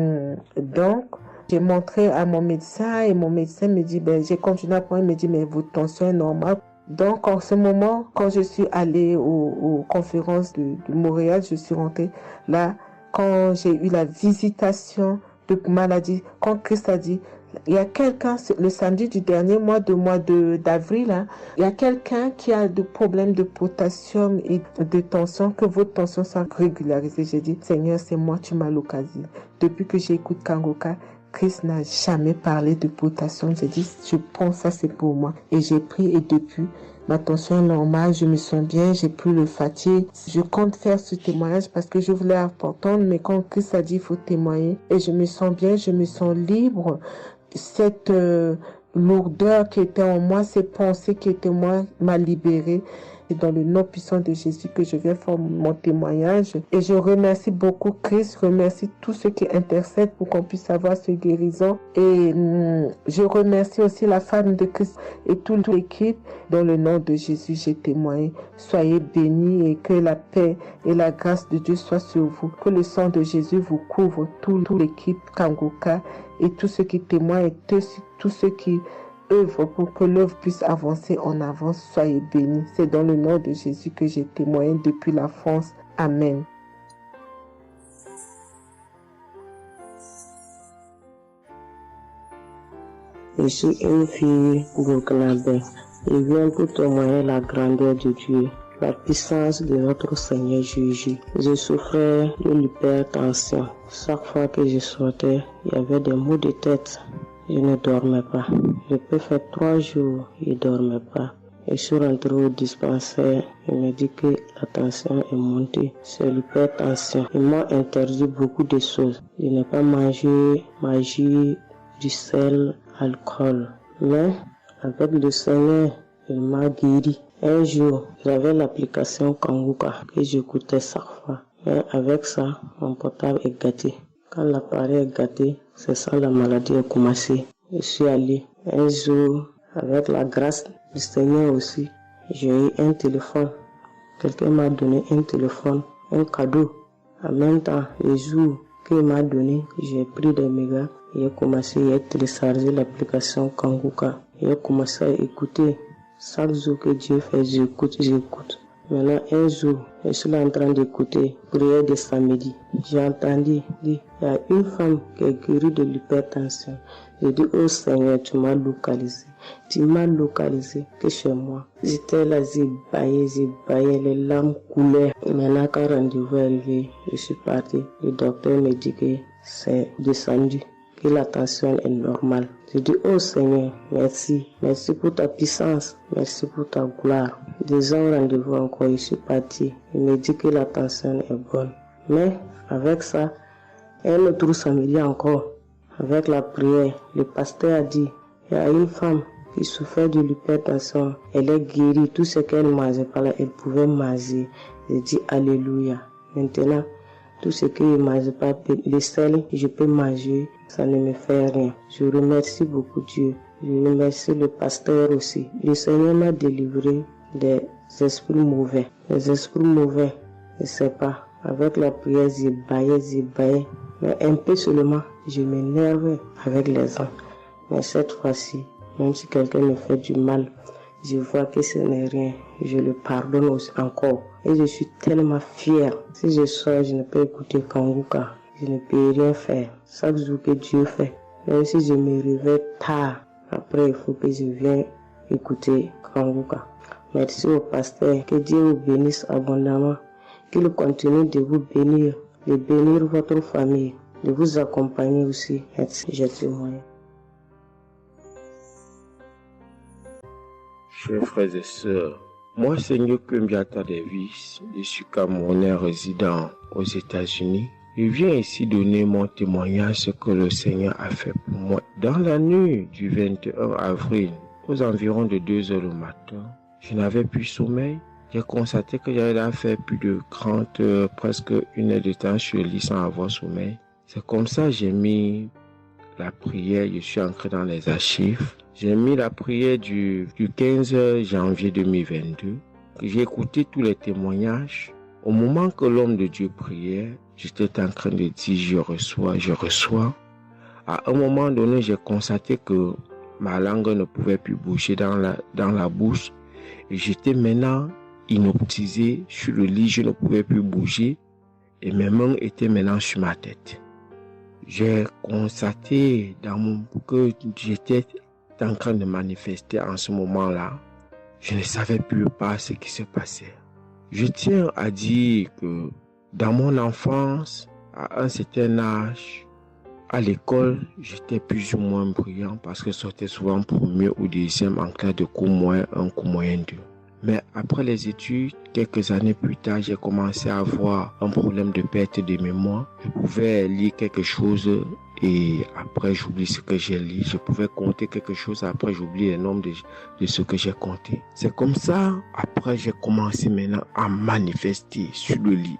donc, j'ai montré à mon médecin et mon médecin me dit, j'ai continué à prendre, il me dit, mais votre tension est normale. Donc, en ce moment, quand je suis allée aux conférences de Montréal, je suis rentrée là, quand j'ai eu la visitation de maladie, quand Christ a dit, il y a quelqu'un, le samedi du dernier mois d'avril, hein, il y a quelqu'un qui a des problèmes de potassium et de tension, que votre tension soit régularisée. J'ai dit, Seigneur, c'est moi, tu m'as localisé. Depuis que j'écoute Kangoka, Christ n'a jamais parlé de potassium. J'ai dit, je prends ça, c'est pour moi. Et j'ai pris et depuis, ma tension est normale, je me sens bien, j'ai plus le fatigue. Je compte faire ce témoignage parce que je voulais apporter, mais quand Christ a dit, il faut témoigner. Et je me sens bien, je me sens libre. Cette lourdeur qui était en moi, ces pensées qui étaient en moi, m'a libérée. C'est dans le nom puissant de Jésus que je viens faire mon témoignage. Et je remercie beaucoup Christ, remercie tous ceux qui intercèdent pour qu'on puisse avoir ce guérison. Et je remercie aussi la femme de Christ et toute l'équipe. Dans le nom de Jésus, j'ai témoigné. Soyez bénis et que la paix et la grâce de Dieu soient sur vous. Que le sang de Jésus vous couvre, toute l'équipe Kangoka et tous ceux qui témoignent et tous ceux qui œuvre pour que l'œuvre puisse avancer en avant. Soyez bénis. C'est dans le nom de Jésus que j'ai témoigné depuis la France. Amen.
Je suis une fille burkinabé. Je viens pour témoigner la grandeur de Dieu, la puissance de notre Seigneur Jésus. Je souffrais de l'hypertension. Chaque fois que je sortais, il y avait des maux de tête. Je ne dormais pas. Je peux faire 3 jours, je ne dormais pas. Et je suis rentré au dispensaire. Il me dit que la tension est montée. C'est l'hypertension. Ils m'ont interdit beaucoup de choses. Je n'ai pas mangé du sel, alcool. Mais avec le Seigneur, il m'a guéri. Un jour, j'avais l'application Kangoka que j'écoutais chaque fois. Mais avec ça, mon portable est gâté. Quand l'appareil est gâté, c'est ça la maladie a commencé. Je suis allé un jour, avec la grâce du Seigneur aussi, j'ai eu un téléphone. Quelqu'un m'a donné un téléphone, un cadeau. En même temps, le jour qu'il m'a donné, j'ai pris des mégas et j'ai commencé à télécharger l'application Kangoka. J'ai commencé à écouter. Chaque jour que Dieu fait, j'écoute. Maintenant, un jour, je suis là en train d'écouter prière de samedi. J'ai entendu dire, il y a une femme qui est guérie de l'hypertension. J'ai dit, oh Seigneur, tu m'as localisé. Tu m'as localisé que chez moi. J'étais là, j'ai baillé, les larmes coulaient. Maintenant, quand rendez-vous est arrivé, je suis parti. Le docteur me dit que c'est descendu, que la tension est normale. J'ai dit, oh Seigneur, merci. Merci pour ta puissance. Merci pour ta gloire. Déjà au rendez-vous encore, je suis parti. Il me dit que la tension est bonne. Mais avec ça, un autre samedi encore, avec la prière, le pasteur a dit, il y a une femme qui souffrait de l'hypertension. Elle est guérie. Tout ce qu'elle mangeait par là, elle pouvait manger. J'ai dit, alléluia. Maintenant, tout ce que je ne mange pas, le sel, je peux manger, ça ne me fait rien. Je remercie beaucoup Dieu Je remercie le pasteur aussi. Le Seigneur m'a délivré des esprits mauvais. Les esprits mauvais, je ne sais pas. Avec la prière, j'y baillais. Mais un peu seulement, je m'énervais avec les gens. Mais cette fois-ci, même si quelqu'un me fait du mal, je vois que ce n'est rien. Je le pardonne aussi encore. Et je suis tellement fière. Si je sors, je ne peux écouter Kanguka. Je ne peux rien faire. Chaque jour que Dieu fait. Même si je me réveille tard, après il faut que je vienne écouter Kanguka. Merci au pasteur. Que Dieu vous bénisse abondamment. Qu'il continue de vous bénir, de bénir votre famille, de vous accompagner aussi. Merci, je témoigne.
Chers frères et sœurs, moi, Seigneur Kumbiata Davis, je suis Camerounais résident aux États-Unis. Je viens ici donner mon témoignage ce que le Seigneur a fait pour moi. Dans la nuit du 21 avril, aux environs de 2 heures du matin, je n'avais plus sommeil. J'ai constaté que j'avais fait plus de 30 heures, presque 1 heure de temps sur le lit sans avoir sommeil. C'est comme ça que j'ai mis la prière, je suis entré dans les archives. J'ai mis la prière du 15 janvier 2022. J'ai écouté tous les témoignages. Au moment que l'homme de Dieu priait, j'étais en train de dire je reçois. À un moment donné, j'ai constaté que ma langue ne pouvait plus bouger dans la bouche. Et j'étais maintenant inoptisé sur le lit, je ne pouvais plus bouger. Et mes mains étaient maintenant sur ma tête. J'ai constaté que j'étais en train de manifester en ce moment-là. Je ne savais plus pas ce qui se passait. Je tiens à dire que dans mon enfance, à un certain âge, à l'école, j'étais plus ou moins brillant parce que je sortais souvent premier ou deuxième en classe de cours moyen 1, cours moyen 2. Mais après les études, quelques années plus tard, j'ai commencé à avoir un problème de perte de mémoire. Je pouvais lire quelque chose et après j'oublie ce que j'ai lu. Je pouvais compter quelque chose, après j'oublie le nombre de ce que j'ai compté. C'est comme ça, après j'ai commencé maintenant à manifester sur le lit.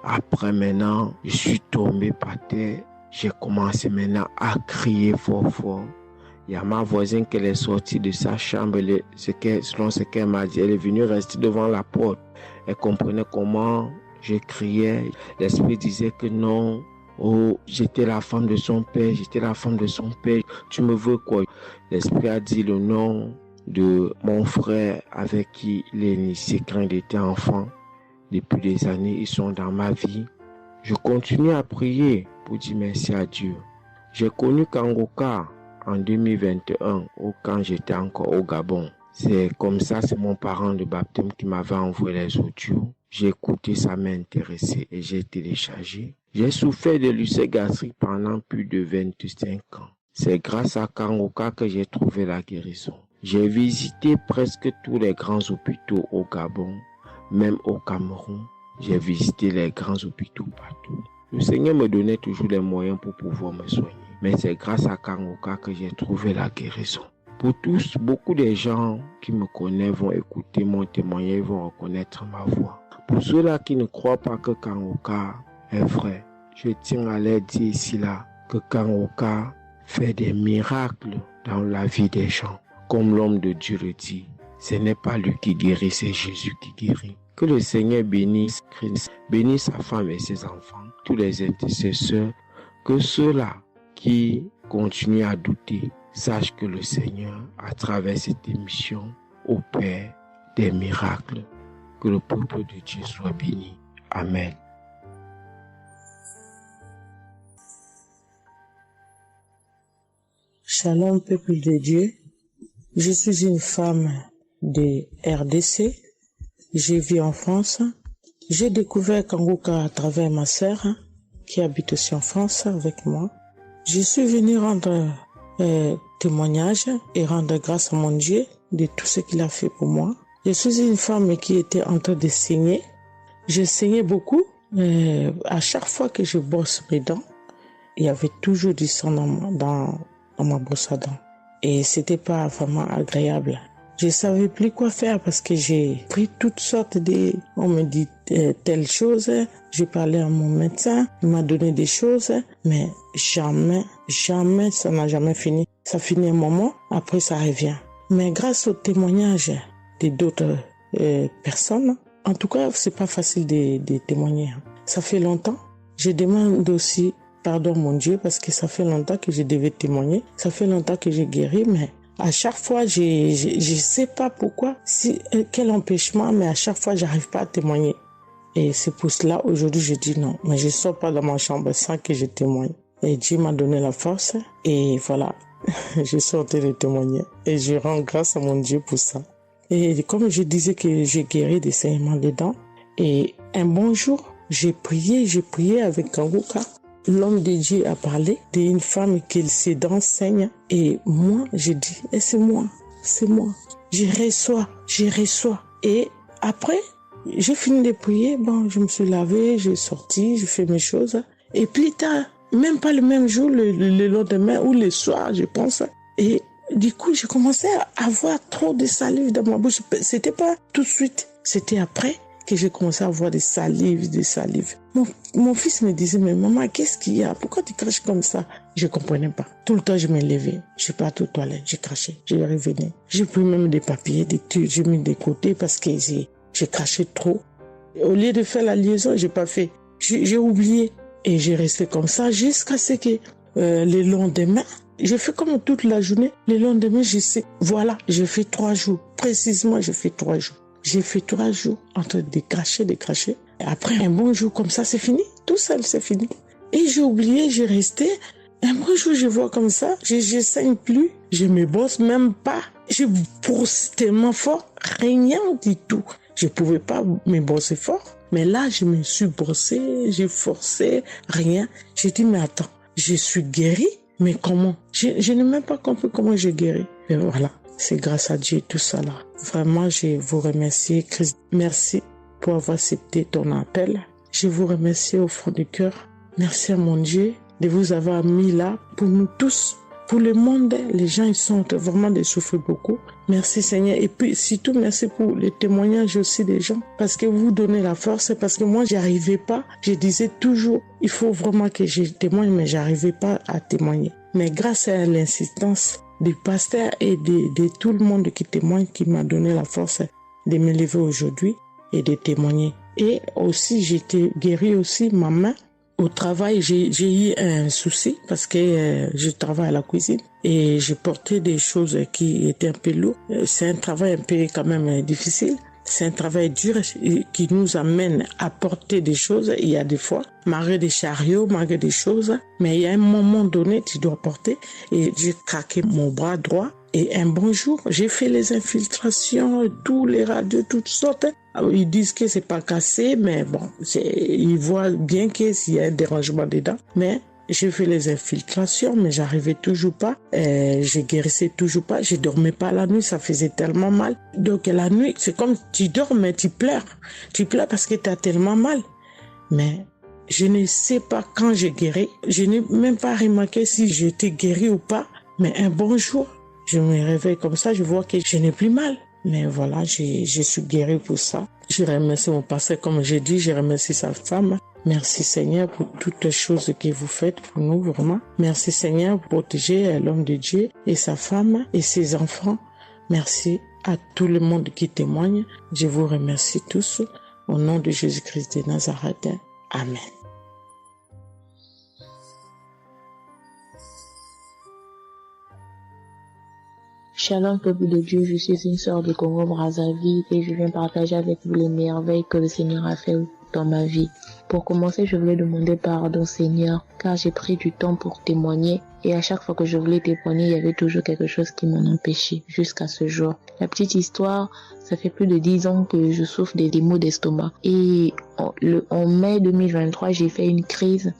Après maintenant, je suis tombé par terre. J'ai commencé maintenant à crier fort. Il y a ma voisine qui est sortie de sa chambre, selon ce qu'elle m'a dit, elle est venue rester devant la porte. Elle comprenait comment je criais. L'esprit disait que non, j'étais la femme de son père, tu me veux quoi? L'esprit a dit le nom de mon frère avec qui il est initié quand il était enfant. Depuis des années, ils sont dans ma vie. Je continue à prier pour dire merci à Dieu. J'ai connu Kanguka en 2021, quand j'étais encore au Gabon. C'est comme ça, c'est mon parent de baptême qui m'avait envoyé les audios. J'ai écouté, ça m'a intéressé et j'ai téléchargé. J'ai souffert de l'ulcère gastrique pendant plus de 25 ans. C'est grâce à Kanguka que j'ai trouvé la guérison. J'ai visité presque tous les grands hôpitaux au Gabon, même au Cameroun. J'ai visité les grands hôpitaux partout. Le Seigneur me donnait toujours les moyens pour pouvoir me soigner. Mais c'est grâce à Kanguka que j'ai trouvé la guérison. Pour tous, beaucoup de gens qui me connaissent vont écouter mon témoignage, vont reconnaître ma voix. Pour ceux-là qui ne croient pas que Kanguka est vrai, je tiens à leur dire ici là que Kanguka fait des miracles dans la vie des gens. Comme l'homme de Dieu le dit, ce n'est pas lui qui guérit, c'est Jésus qui guérit. Que le Seigneur bénisse Christ, bénisse sa femme et ses enfants, tous les intercesseurs, que ceux-là qui continuent à douter sachent que le Seigneur, à travers cette émission, opère des miracles. Que le peuple de Dieu soit béni. Amen.
Shalom, peuple de Dieu. Je suis une femme de RDC. Je vis en France. J'ai découvert Kanguka à travers ma sœur qui habite aussi en France avec moi. Je suis venue rendre témoignage et rendre grâce à mon Dieu de tout ce qu'il a fait pour moi. Je suis une femme qui était en train de saigner. Je saignais beaucoup. À chaque fois que je brosse mes dents, il y avait toujours du sang dans ma brosse à dents. Et c'était pas vraiment agréable. Je savais plus quoi faire parce que j'ai pris toutes sortes on me dit telle chose. J'ai parlé à mon médecin, il m'a donné des choses, mais jamais, ça n'a jamais fini. Ça finit un moment, après ça revient. Mais grâce au témoignage de d'autres personnes, en tout cas, c'est pas facile de témoigner. Ça fait longtemps. Je demande aussi pardon, mon Dieu, parce que ça fait longtemps que je devais témoigner. Ça fait longtemps que j'ai guéri, mais à chaque fois, je sais pas pourquoi, quel empêchement, mais à chaque fois, j'arrive pas à témoigner. Et c'est pour cela, aujourd'hui, je dis non. Mais je sors pas de ma chambre sans que je témoigne. Et Dieu m'a donné la force. Et voilà, je suis en train de témoigner. Et je rends grâce à mon Dieu pour ça. Et comme je disais que j'ai guéri des saignements des dents. Et un bon jour, j'ai prié avec Kanguka. L'homme de Dieu a parlé d'une femme qui ses dents saignent. Et moi, j'ai dit, c'est moi. Je reçois. Et après, j'ai fini de prier. Bon, je me suis lavé, j'ai sorti, j'ai fait mes choses. Et plus tard, même pas le même jour, le lendemain ou le soir, je pense. Et du coup, j'ai commencé à avoir trop de salive dans ma bouche. C'était pas tout de suite, c'était après que j'ai commencé à avoir des salives. Mon fils me disait, mais maman, qu'est-ce qu'il y a? Pourquoi tu craches comme ça? Je comprenais pas. Tout le temps, je me levais. Je suis partie aux toilettes, j'ai craché, je revenais. J'ai pris même des papiers, des trucs, j'ai mis de côté parce que j'ai craché trop. Au lieu de faire la liaison, j'ai pas fait. J'ai oublié. Et j'ai resté comme ça jusqu'à ce que le lendemain, j'ai fait comme toute la journée. Le lendemain, je sais, voilà, j'ai fait 3 jours. Précisément, j'ai fait 3 jours. J'ai fait 3 jours en train de cracher. Et après, un bon jour comme ça, c'est fini. Tout seul, c'est fini. Et j'ai oublié, j'ai resté. Un bon jour, je vois comme ça, je saigne plus. Je me brosse même pas. Je brosse tellement fort, rien du tout. Je pouvais pas me brosser fort. Mais là, je me suis brossé, j'ai forcé, rien. J'ai dit, mais attends, je suis guérie, mais comment? Je n'ai même pas compris comment j'ai guéri. Et voilà, c'est grâce à Dieu tout ça là. Vraiment, je vous remercie, Christ. Merci pour avoir accepté ton appel. Je vous remercie au fond du cœur. Merci à mon Dieu de vous avoir mis là pour nous tous. Pour le monde, les gens, ils sont vraiment de souffrir beaucoup. Merci Seigneur. Et puis, surtout, merci pour les témoignages aussi des gens. Parce que vous donnez la force. Parce que moi, j'arrivais pas. Je disais toujours, il faut vraiment que je témoigne, mais j'arrivais pas à témoigner. Mais grâce à l'insistance du pasteur et de tout le monde qui témoigne, qui m'a donné la force de me lever aujourd'hui et de témoigner. Et aussi, j'étais guérie aussi, ma main. Au travail, j'ai eu un souci parce que je travaille à la cuisine et j'ai porté des choses qui étaient un peu lourdes. C'est un travail un peu quand même difficile. C'est un travail dur qui nous amène à porter des choses. Il y a des fois, malgré des chariots, malgré des choses, mais il y a un moment donné, tu dois porter. Et j'ai craqué mon bras droit. Et un bon jour, j'ai fait les infiltrations, tous les radios, toutes sortes. Ils disent que c'est pas cassé, mais bon, ils voient bien qu'il y a un dérangement dedans. Mais j'ai fait les infiltrations, mais j'arrivais toujours pas. Je guérissais toujours pas. Je dormais pas la nuit, ça faisait tellement mal. Donc la nuit, c'est comme tu dors, mais tu pleures. Tu pleures parce que tu as tellement mal. Mais je ne sais pas quand j'ai guéri. Je n'ai même pas remarqué si j'étais guéri ou pas. Mais un bon jour, je me réveille comme ça, je vois que je n'ai plus mal. Mais voilà, je suis guérie pour ça. Je remercie mon pasteur, comme j'ai dit, je remercie sa femme. Merci Seigneur pour toutes les choses que vous faites pour nous, vraiment. Merci Seigneur pour protéger l'homme de Dieu et sa femme et ses enfants. Merci à tout le monde qui témoigne. Je vous remercie tous. Au nom de Jésus-Christ de Nazareth. Amen.
Shalom peuple de Dieu, je suis une sœur de Congo-Brazzaville et je viens partager avec vous les merveilles que le Seigneur a fait dans ma vie. Pour commencer, je voulais demander pardon Seigneur, car j'ai pris du temps pour témoigner et à chaque fois que je voulais témoigner, il y avait toujours quelque chose qui m'en empêchait jusqu'à ce jour. La petite histoire, ça fait plus de 10 ans que je souffre des maux d'estomac et en mai 2023, j'ai fait une crise.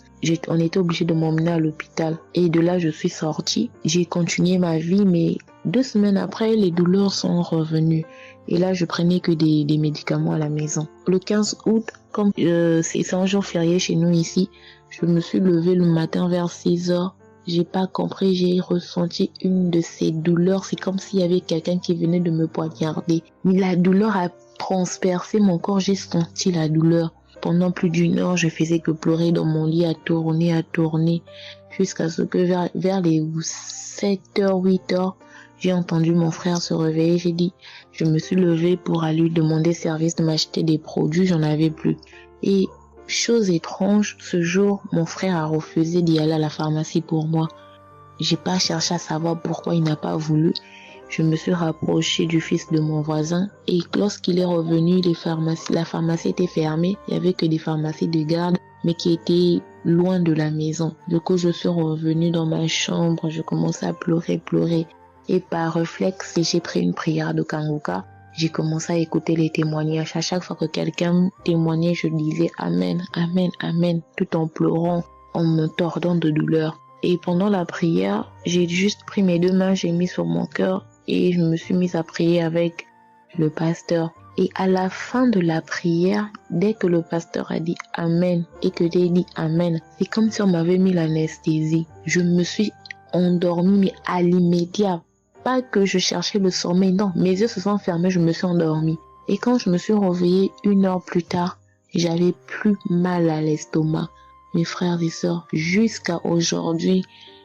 On était obligé de m'emmener à l'hôpital et de là, je suis sortie. J'ai continué ma vie, mais 2 semaines après, les douleurs sont revenues. Et là, je prenais que des médicaments à la maison. Le 15 août, comme c'est un jour férié chez nous ici, je me suis levée le matin vers 6 heures. J'ai pas compris, j'ai ressenti une de ces douleurs. C'est comme s'il y avait quelqu'un qui venait de me poignarder. Mais la douleur a transpercé mon corps, j'ai senti la douleur. Pendant plus d'1 heure, je faisais que pleurer dans mon lit, à tourner. jusqu'à ce que vers les 7h, 8h, j'ai entendu mon frère se réveiller. Je me suis levée pour aller lui demander service de m'acheter des produits, j'en avais plus. Et chose étrange, ce jour, mon frère a refusé d'y aller à la pharmacie pour moi. J'ai pas cherché à savoir pourquoi il n'a pas voulu. Je me suis rapprochée du fils de mon voisin et lorsqu'il est revenu, la pharmacie était fermée. Il y avait que des pharmacies de garde, mais qui étaient loin de la maison. Du coup, je suis revenue dans ma chambre, je commençais à pleurer. Et par réflexe, j'ai pris une prière de Kanguka. J'ai commencé à écouter les témoignages. À chaque fois que quelqu'un témoignait, je disais Amen, Amen, Amen, tout en pleurant, en me tordant de douleur. Et pendant la prière, j'ai juste pris mes 2 mains, j'ai mis sur mon cœur et je me suis mise à prier avec le pasteur. Et à la fin de la prière, dès que le pasteur a dit Amen et que j'ai dit Amen, c'est comme si on m'avait mis l'anesthésie. Je me suis endormie, mais à l'immédiat. Pas que je cherchais le sommeil, non, mes yeux se sont fermés, je me suis endormie. Et quand je me suis réveillée 1 heure plus tard, j'avais plus mal à l'estomac. Mes frères et sœurs, jusqu'à aujourd'hui,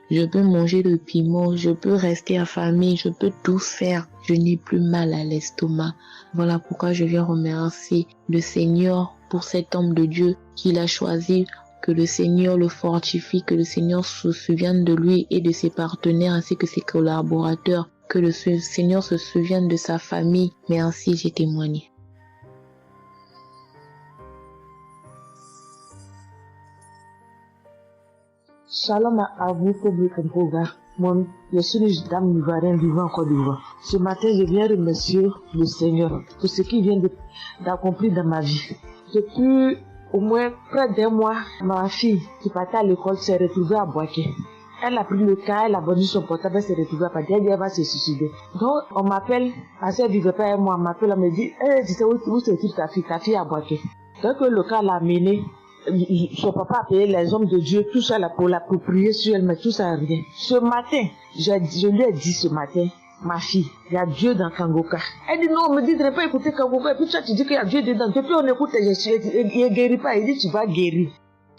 je peux manger le piment, je peux rester affamée, je peux tout faire. Je n'ai plus mal à l'estomac. Voilà pourquoi je viens remercier le Seigneur pour cet homme de Dieu qu'il a choisi. Que le Seigneur le fortifie, que le Seigneur se souvienne de lui et de ses partenaires ainsi que ses collaborateurs, que le Seigneur se souvienne de sa famille. Mais ainsi j'ai témoigné.
Shalom à vous, public en programme. Moi, je suis une dame ivoirienne vivant en Côte d'Ivoire. Ce matin, je viens remercier le Seigneur pour ce qu'il vient d'accomplir dans ma vie. Depuis au moins près d'1 mois, ma fille qui partait à l'école s'est retrouvée à Boaké. Elle a pris le cas, elle a vendu son portable, elle s'est retrouvée à Paris, elle va se suicider. Donc, on m'appelle, parce qu'elle vivait pas avec moi, on m'appelle, on me dit, tu sais où se trouve ta fille à Boaké. Donc, le cas l'a amené, son papa a payé les hommes de Dieu, tout ça là pour l'approprier sur elle, mais tout ça rien. Ce matin, je lui ai dit ce matin, ma fille, il y a Dieu dans Kanguka. Elle dit non, on me dit de ne pas écouter Kanguka. Et puis toi, tu dis qu'il y a Dieu dedans. Depuis on écoute, il ne guérit pas. Il dit tu vas guérir.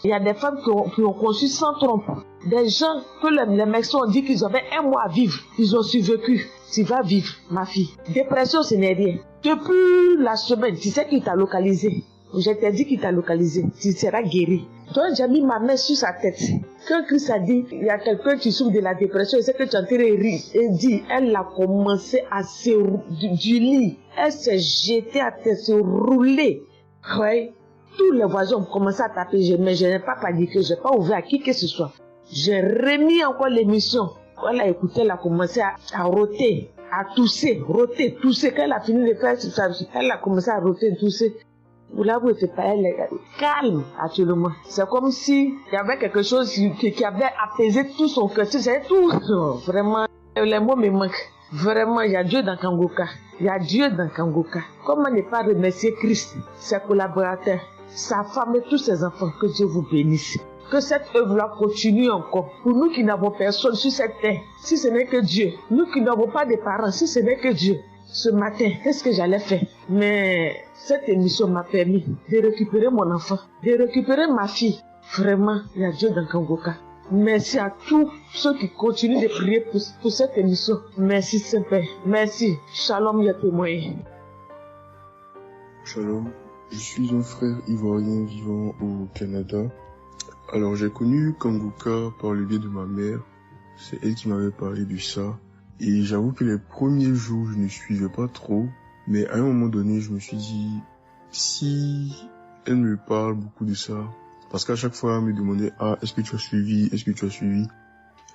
Il y a des femmes qui ont conçu sans trompe. Des gens que les médecins ont dit qu'ils avaient 1 mois à vivre. Ils ont survécu. Tu vas vivre, ma fille. Dépression, ce n'est rien. Depuis la semaine, tu sais qui t'a localisé. Je t'ai dit qu'il t'a localisé. Tu seras guéri. Donc j'ai mis ma main sur sa tête. Quand Christ a dit, il y a quelqu'un qui souffre de la dépression, et c'est que tu es en train de rire. Et dit, elle a commencé à se du lit. Elle s'est jetée à terre, se rouler. Oui. Tous les voisins ont commencé à taper, mais je n'ai pas paniqué, je n'ai pas ouvert à qui que ce soit. J'ai remis encore l'émission. Elle a écouté, elle a commencé à roter, à tousser, roter, tousser. Quand elle a fini de faire ça, elle a commencé à roter, tousser. Vous l'avouez, c'est pas elle, calme actuellement. C'est comme si il y avait quelque chose qui avait apaisé tout son cœur. C'est tout. Non, vraiment, les mots me manquent. Vraiment, il y a Dieu dans Kanguka. Il y a Dieu dans Kanguka. Comment ne pas remercier Christ, ses collaborateurs, sa femme et tous ses enfants. Que Dieu vous bénisse. Que cette œuvre-là continue encore. Pour nous qui n'avons personne sur cette terre, si ce n'est que Dieu. Nous qui n'avons pas de parents, si ce n'est que Dieu. Ce matin, qu'est-ce que j'allais faire? Mais cette émission m'a permis de récupérer mon enfant, de récupérer ma fille. Vraiment, il y a Dieu dans Kanguka. Merci à tous ceux qui continuent de prier pour cette émission. Merci Saint-Père. Merci. Shalom, il y a témoin.
Shalom. Je suis un frère ivoirien vivant au Canada. Alors j'ai connu Kanguka par le biais de ma mère. C'est elle qui m'avait parlé de ça. Et j'avoue que les premiers jours, je ne suivais pas trop. Mais à un moment donné, je me suis dit, si elle me parle beaucoup de ça, parce qu'à chaque fois, elle me demandait, est-ce que tu as suivi,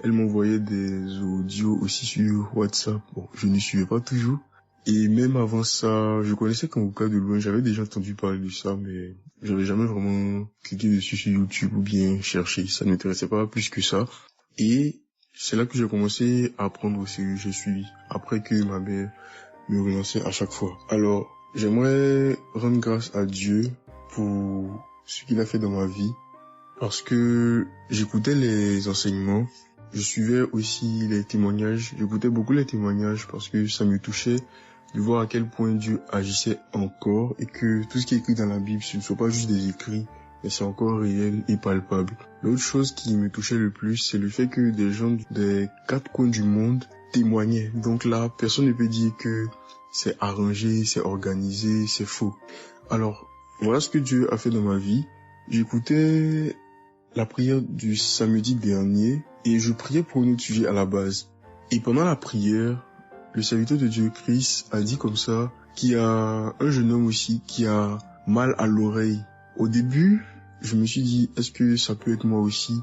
elle m'envoyait des audios aussi sur WhatsApp. Bon, je ne suivais pas toujours. Et même avant ça, je connaissais Kanguka de loin, j'avais déjà entendu parler de ça, mais j'avais jamais vraiment cliqué dessus sur YouTube ou bien cherché. Ça ne m'intéressait pas plus que ça. Et c'est là que j'ai commencé à apprendre au sérieux, j'ai suivi. Après que ma mère me relançait à chaque fois. Alors, j'aimerais rendre grâce à Dieu pour ce qu'il a fait dans ma vie. Parce que j'écoutais les enseignements. Je suivais aussi les témoignages. J'écoutais beaucoup les témoignages parce que ça me touchait de voir à quel point Dieu agissait encore et que tout ce qui est écrit dans la Bible, ce ne soit pas juste des écrits, mais c'est encore réel et palpable. L'autre chose qui me touchait le plus, c'est le fait que des gens des 4 coins du monde témoignaient. Donc là, personne ne peut dire que c'est arrangé, c'est organisé, c'est faux. Alors, voilà ce que Dieu a fait dans ma vie. J'écoutais la prière du samedi dernier et je priais pour un autre sujet à la base. Et pendant la prière, le serviteur de Dieu, Chris, a dit comme ça qu'il y a un jeune homme aussi qui a mal à l'oreille. Au début, je me suis dit, est-ce que ça peut être moi aussi?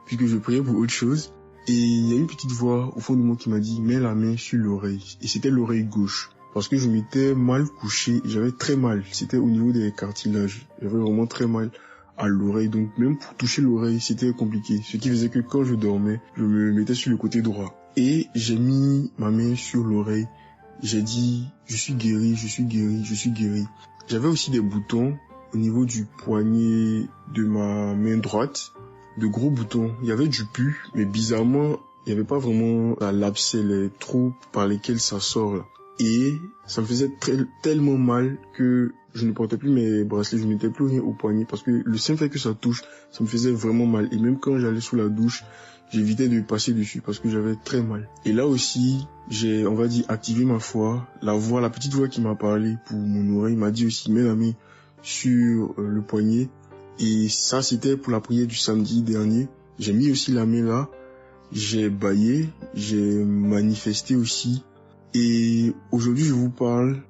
Puisque je priais pour autre chose. Et il y a une petite voix au fond de moi qui m'a dit, mets la main sur l'oreille. Et c'était l'oreille gauche. Parce que je m'étais mal couché, j'avais très mal. C'était au niveau des cartilages. J'avais vraiment très mal à l'oreille. Donc même pour toucher l'oreille, c'était compliqué. Ce qui faisait que quand je dormais, je me mettais sur le côté droit. Et j'ai mis ma main sur l'oreille. J'ai dit, je suis guéri, je suis guéri, je suis guéri. J'avais aussi des boutons au niveau du poignet de ma main droite. De gros boutons. Il y avait du pus, mais bizarrement, il n'y avait pas vraiment l'abcès, les trous par lesquels ça sort là. Et ça me faisait tellement mal que je ne portais plus mes bracelets, je ne mettais plus rien au poignet parce que le simple fait que ça touche, ça me faisait vraiment mal. Et même quand j'allais sous la douche, j'évitais de passer dessus parce que j'avais très mal. Et là aussi, j'ai, on va dire, activé ma foi. La petite voix qui m'a parlé pour mon oreille m'a dit aussi, mets la main sur le poignet. Et ça, c'était pour la prière du samedi dernier. J'ai mis aussi la main là. J'ai bâillé, j'ai manifesté aussi. Et aujourd'hui, je vous parle,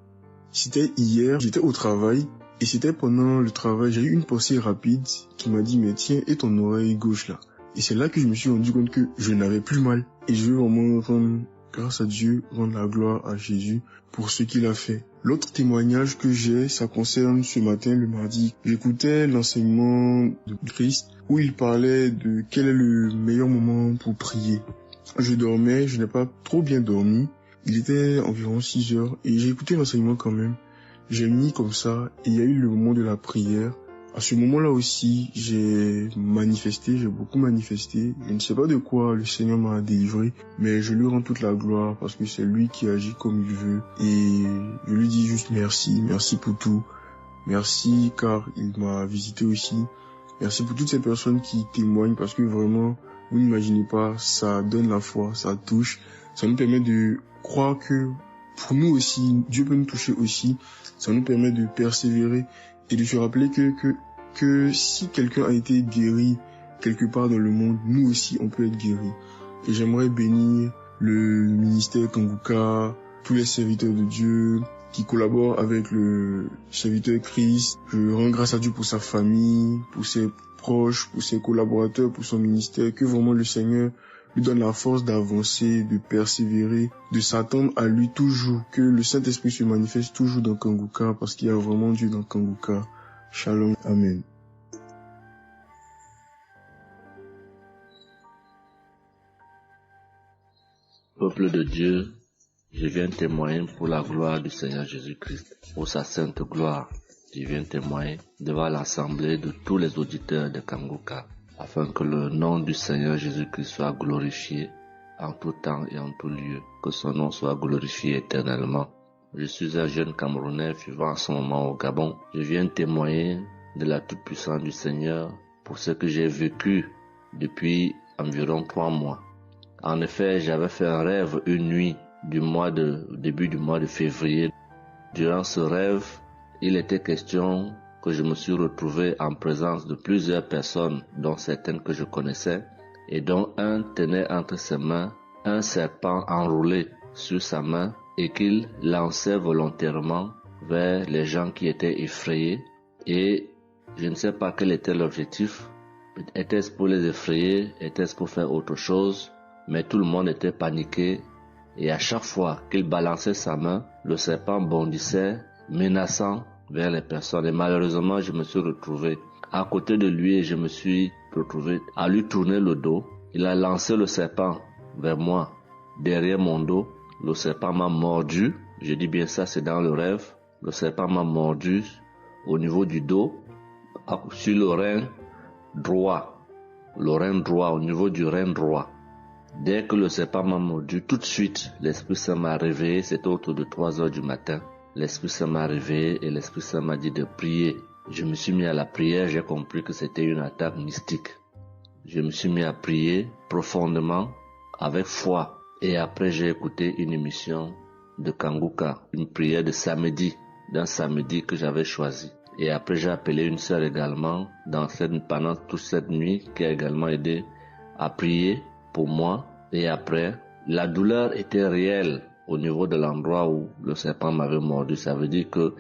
c'était hier, j'étais au travail, et c'était pendant le travail, j'ai eu une pensée rapide qui m'a dit, mais tiens, et ton oreille gauche là? Et c'est là que je me suis rendu compte que je n'avais plus mal. Et je veux vraiment rendre grâce à Dieu, rendre la gloire à Jésus pour ce qu'il a fait. L'autre témoignage que j'ai, ça concerne ce matin, le mardi. J'écoutais l'enseignement de Christ où il parlait de quel est le meilleur moment pour prier. Je dormais, je n'ai pas trop bien dormi. Il était environ 6 heures et j'ai écouté l'enseignement quand même. J'ai mis comme ça et il y a eu le moment de la prière. À ce moment-là aussi, j'ai beaucoup manifesté. Je ne sais pas de quoi le Seigneur m'a délivré, mais je lui rends toute la gloire parce que c'est lui qui agit comme il veut. Et je lui dis juste merci pour tout. Merci car il m'a visité aussi. Merci pour toutes ces personnes qui témoignent parce que vraiment, vous n'imaginez pas, ça donne la foi, ça touche. Ça nous permet de croire que pour nous aussi, Dieu peut nous toucher aussi. Ça nous permet de persévérer et de se rappeler que si quelqu'un a été guéri quelque part dans le monde, nous aussi on peut être guéri. Et j'aimerais bénir le ministère Kanguka, tous les serviteurs de Dieu qui collaborent avec le serviteur Christ. Je rends grâce à Dieu pour sa famille, pour ses proches, pour ses collaborateurs, pour son ministère, que vraiment le Seigneur lui donne la force d'avancer, de persévérer, de s'attendre à lui toujours, que le Saint-Esprit se manifeste toujours dans Kanguka parce qu'il y a vraiment Dieu dans Kanguka. Shalom, Amen.
Peuple de Dieu, je viens témoigner pour la gloire du Seigneur Jésus-Christ, pour sa sainte gloire. Je viens témoigner devant l'assemblée de tous les auditeurs de Kanguka, afin que le nom du Seigneur Jésus-Christ soit glorifié en tout temps et en tout lieu, que son nom soit glorifié éternellement. Je suis un jeune Camerounais vivant en ce moment au Gabon. Je viens témoigner de la toute-puissance du Seigneur pour ce que j'ai vécu depuis environ 3 mois. En effet, j'avais fait un rêve une nuit début du mois de février. Durant ce rêve, il était question que je me suis retrouvé en présence de plusieurs personnes, dont certaines que je connaissais, et dont un tenait entre ses mains un serpent enroulé sur sa main et qu'il lançait volontairement vers les gens qui étaient effrayés. Et je ne sais pas quel était l'objectif. Était-ce pour les effrayer? Était-ce pour faire autre chose? Mais tout le monde était paniqué. Et à chaque fois qu'il balançait sa main, le serpent bondissait, menaçant vers les personnes. Et malheureusement, je me suis retrouvé à côté de lui et je me suis retrouvé à lui tourner le dos. Il a lancé le serpent vers moi, derrière mon dos. Le serpent m'a mordu. Je dis bien ça, c'est dans le rêve. Le serpent m'a mordu au niveau du dos, sur le rein droit. Le rein droit, au niveau du rein droit. Dès que le serpent m'a mordu, tout de suite, l'Esprit Saint m'a réveillé. C'était autour de 3 heures du matin. L'Esprit Saint m'a réveillé et l'Esprit Saint m'a dit de prier. je me suis mis à la prière, j'ai compris que c'était une attaque mystique. Je me suis mis à prier profondément, avec foi. Et après, j'ai écouté une émission de Kanguka, une prière de samedi, d'un samedi que j'avais choisi. Et après, j'ai appelé une sœur également pendant toute cette nuit qui a également aidé à prier pour moi. Et après, la douleur était réelle au niveau de l'endroit où le serpent m'avait mordu. Ça veut dire que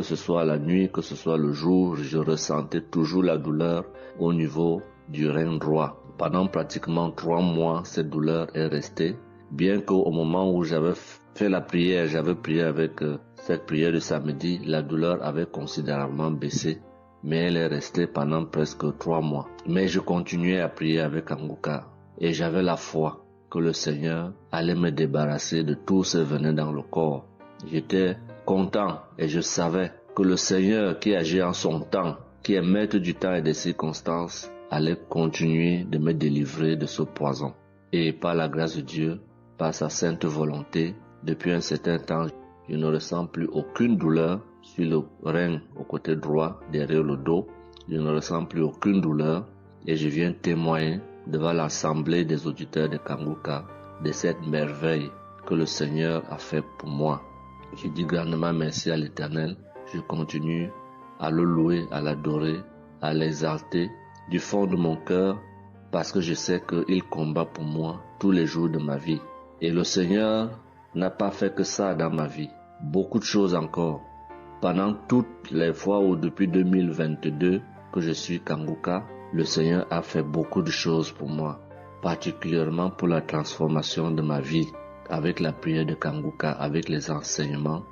ce soit la nuit, que ce soit le jour, je ressentais toujours la douleur au niveau du rein droit. Pendant pratiquement 3 mois, cette douleur est restée. Bien qu'au moment où j'avais fait la prière, j'avais prié avec cette prière de samedi, la douleur avait considérablement baissé, mais elle est restée pendant presque 3 mois. Mais je continuais à prier avec Kanguka et j'avais la foi que le Seigneur allait me débarrasser de tout ce venin dans le corps. J'étais content et je savais que le Seigneur qui agit en son temps, qui est maître du temps et des circonstances, allait continuer de me délivrer de ce poison. Et par la grâce de Dieu, par sa sainte volonté, depuis un certain temps, je ne ressens plus aucune douleur sur le rein au côté droit, derrière le dos. Je ne ressens plus aucune douleur et je viens témoigner devant l'assemblée des auditeurs de Kanguka de cette merveille que le Seigneur a fait pour moi. Je dis grandement merci à l'Éternel. Je continue à le louer, à l'adorer, à l'exalter du fond de mon cœur parce que je sais qu'il combat pour moi tous les jours de ma vie. Et le Seigneur n'a pas fait que ça dans ma vie. Beaucoup de choses encore. Pendant toutes les fois où depuis 2022 que je suis Kanguka, le Seigneur a fait beaucoup de choses pour moi, particulièrement pour la transformation de ma vie. Avec la prière de Kanguka, avec les enseignements,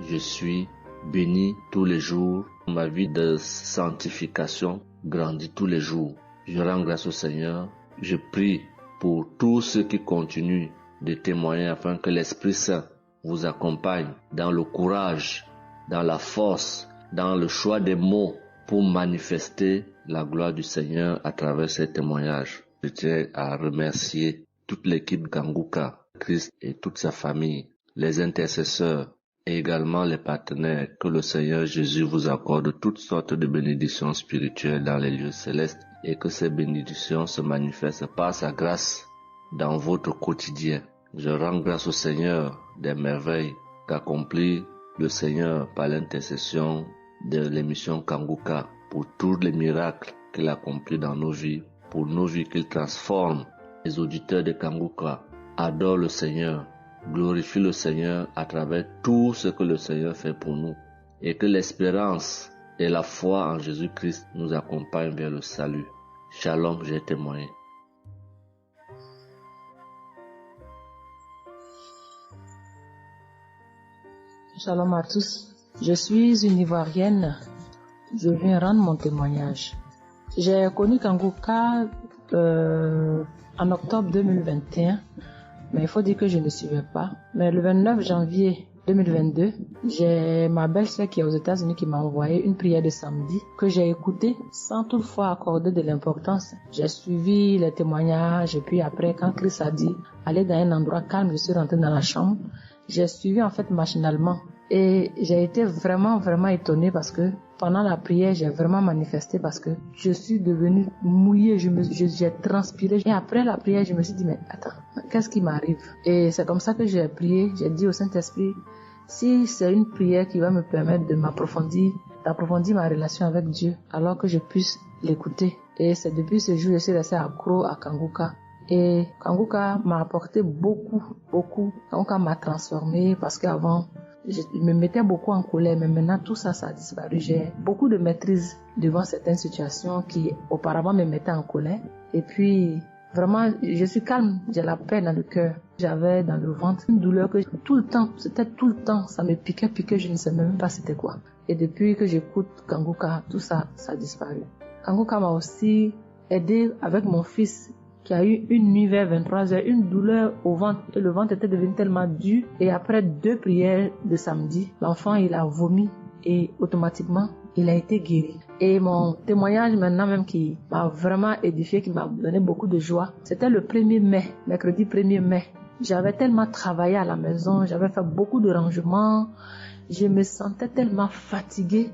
je suis béni tous les jours. Ma vie de sanctification grandit tous les jours. Je rends grâce au Seigneur. Je prie pour tous ceux qui continuent de témoigner afin que l'Esprit Saint vous accompagne dans le courage, dans la force, dans le choix des mots pour manifester la gloire du Seigneur à travers ces témoignages. Je tiens à remercier toute l'équipe Kanguka, Christ et toute sa famille, les intercesseurs et également les partenaires. Que le Seigneur Jésus vous accorde toutes sortes de bénédictions spirituelles dans les lieux célestes et que ces bénédictions se manifestent par sa grâce dans votre quotidien. Je rends grâce au Seigneur des merveilles qu'accomplit le Seigneur par l'intercession de l'émission Kanguka pour tous les miracles qu'il accomplit dans nos vies, pour nos vies qu'il transforme. Les auditeurs de Kanguka adorent le Seigneur, glorifient le Seigneur à travers tout ce que le Seigneur fait pour nous et que l'espérance et la foi en Jésus-Christ nous accompagnent vers le salut. Shalom, j'ai témoigné.
Shalom à tous. Je suis une Ivoirienne. Je viens rendre mon témoignage. J'ai connu Kanguka en octobre 2021, mais il faut dire que je ne suivais pas. Mais le 29 janvier 2022, j'ai ma belle-sœur qui est aux États-Unis qui m'a envoyé une prière de samedi que j'ai écoutée sans toutefois accorder de l'importance. J'ai suivi les témoignages et puis après, quand Christ a dit aller dans un endroit calme, je suis rentrée dans la chambre. J'ai suivi en fait machinalement et j'ai été vraiment étonnée parce que pendant la prière, j'ai vraiment manifesté parce que je suis devenue mouillée, j'ai transpiré. Et après la prière, je me suis dit, mais attends, qu'est-ce qui m'arrive? Et c'est comme ça que j'ai prié, j'ai dit au Saint-Esprit, si c'est une prière qui va me permettre d'approfondir ma relation avec Dieu, alors que je puisse l'écouter. Et c'est depuis ce jour que je suis restée accro à Kanguka. Et Kanguka m'a apporté beaucoup. Kanguka m'a transformée parce qu'avant, je me mettais beaucoup en colère, mais maintenant tout ça a disparu. J'ai beaucoup de maîtrise devant certaines situations qui auparavant me mettaient en colère. Et puis, vraiment, je suis calme, j'ai la paix dans le cœur. J'avais dans le ventre une douleur que c'était tout le temps, ça me piquait, je ne sais même pas c'était quoi. Et depuis que j'écoute Kanguka, tout ça a disparu. Kanguka m'a aussi aidé avec mon fils qui a eu une nuit vers 23h, une douleur au ventre. Et le ventre était devenu tellement dur. Et après 2 prières de samedi, l'enfant, il a vomi. Et automatiquement, il a été guéri. Et mon témoignage maintenant même qui m'a vraiment édifié, qui m'a donné beaucoup de joie, c'était le 1er mai, mercredi 1er mai. J'avais tellement travaillé à la maison, j'avais fait beaucoup de rangements. Je me sentais tellement fatiguée.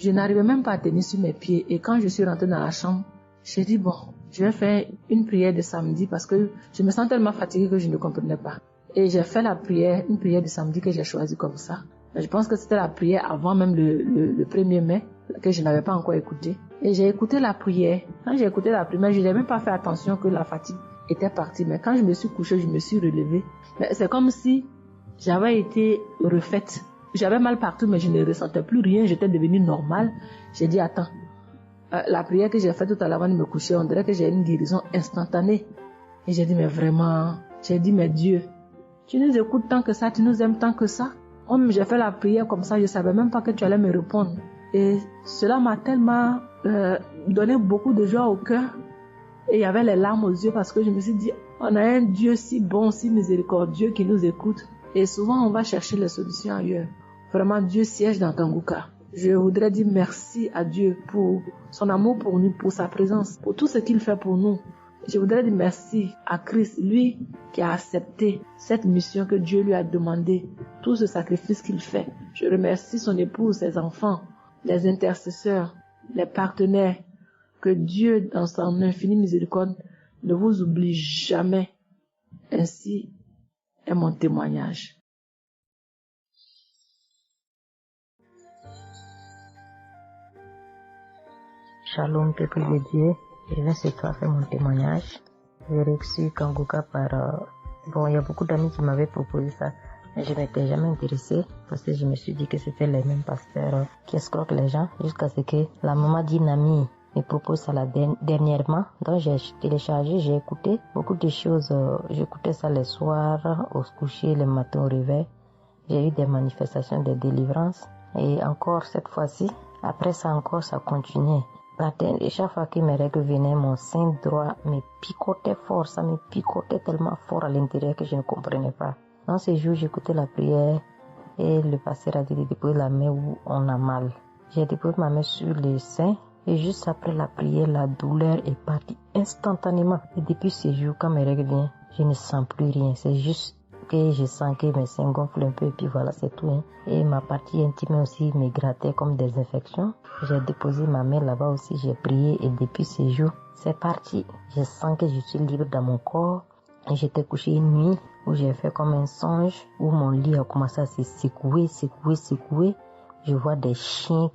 Je n'arrivais même pas à tenir sur mes pieds. Et quand je suis rentrée dans la chambre, j'ai dit bon, je vais faire une prière de samedi parce que je me sens tellement fatiguée que je ne comprenais pas. Et j'ai fait la prière, une prière de samedi que j'ai choisie comme ça. Mais je pense que c'était la prière avant même le 1er mai, que je n'avais pas encore écouté. Et j'ai écouté la prière. Quand j'ai écouté la prière, je n'ai même pas fait attention que la fatigue était partie. Mais quand je me suis couchée, je me suis relevée. Mais c'est comme si j'avais été refaite. J'avais mal partout, mais je ne ressentais plus rien. J'étais devenue normale. J'ai dit, attends, la prière que j'ai faite tout à l'heure avant de me coucher, on dirait que j'ai une guérison instantanée. Et j'ai dit, mais vraiment, j'ai dit, mais Dieu, tu nous écoutes tant que ça, tu nous aimes tant que ça. J'ai fait la prière comme ça, je ne savais même pas que tu allais me répondre. Et cela m'a tellement donné beaucoup de joie au cœur. Et il y avait les larmes aux yeux parce que je me suis dit, on a un Dieu si bon, si miséricordieux qui nous écoute. Et souvent, on va chercher les solutions ailleurs. Vraiment, Dieu siège dans Kanguka. Je voudrais dire merci à Dieu pour son amour pour nous, pour sa présence, pour tout ce qu'il fait pour nous. Je voudrais dire merci à Christ, lui qui a accepté cette mission que Dieu lui a demandé, tout ce sacrifice qu'il fait. Je remercie son épouse, ses enfants, les intercesseurs, les partenaires. Que Dieu, dans son infinie miséricorde, ne vous oublie jamais. Ainsi est mon témoignage.
Shalom, peuple de Dieu. Je viens ce soir faire mon témoignage. J'ai reçu Kanguka par... il y a beaucoup d'amis qui m'avaient proposé ça. Mais je m'étais jamais intéressée parce que je me suis dit que c'était les mêmes pasteurs qui escroquent les gens jusqu'à ce que la maman d'une amie me propose ça dernièrement. Donc j'ai téléchargé, j'ai écouté beaucoup de choses. J'écoutais ça les soirs, au coucher, le matin au réveil. J'ai eu des manifestations de délivrance. Et encore cette fois-ci, après ça encore, ça continuait. Et chaque fois que mes règles venaient, mon sein droit me picotait fort. Ça me picotait tellement fort à l'intérieur que je ne comprenais pas. Dans ces jours, j'écoutais la prière et le pasteur a dit de déposer la main où on a mal. J'ai déposé ma main sur le sein et juste après la prière, la douleur est partie instantanément. Et depuis ces jours, quand mes règles viennent, je ne sens plus rien. C'est juste que je sens que mes seins gonflent un peu et puis voilà, c'est tout. Hein. Et ma partie intime aussi me grattait comme des infections. J'ai déposé ma main là-bas aussi, j'ai prié et depuis ces jours, c'est parti. Je sens que je suis libre dans mon corps. Et j'étais couché une nuit où j'ai fait comme un songe, où mon lit a commencé à se secouer. Je vois un chien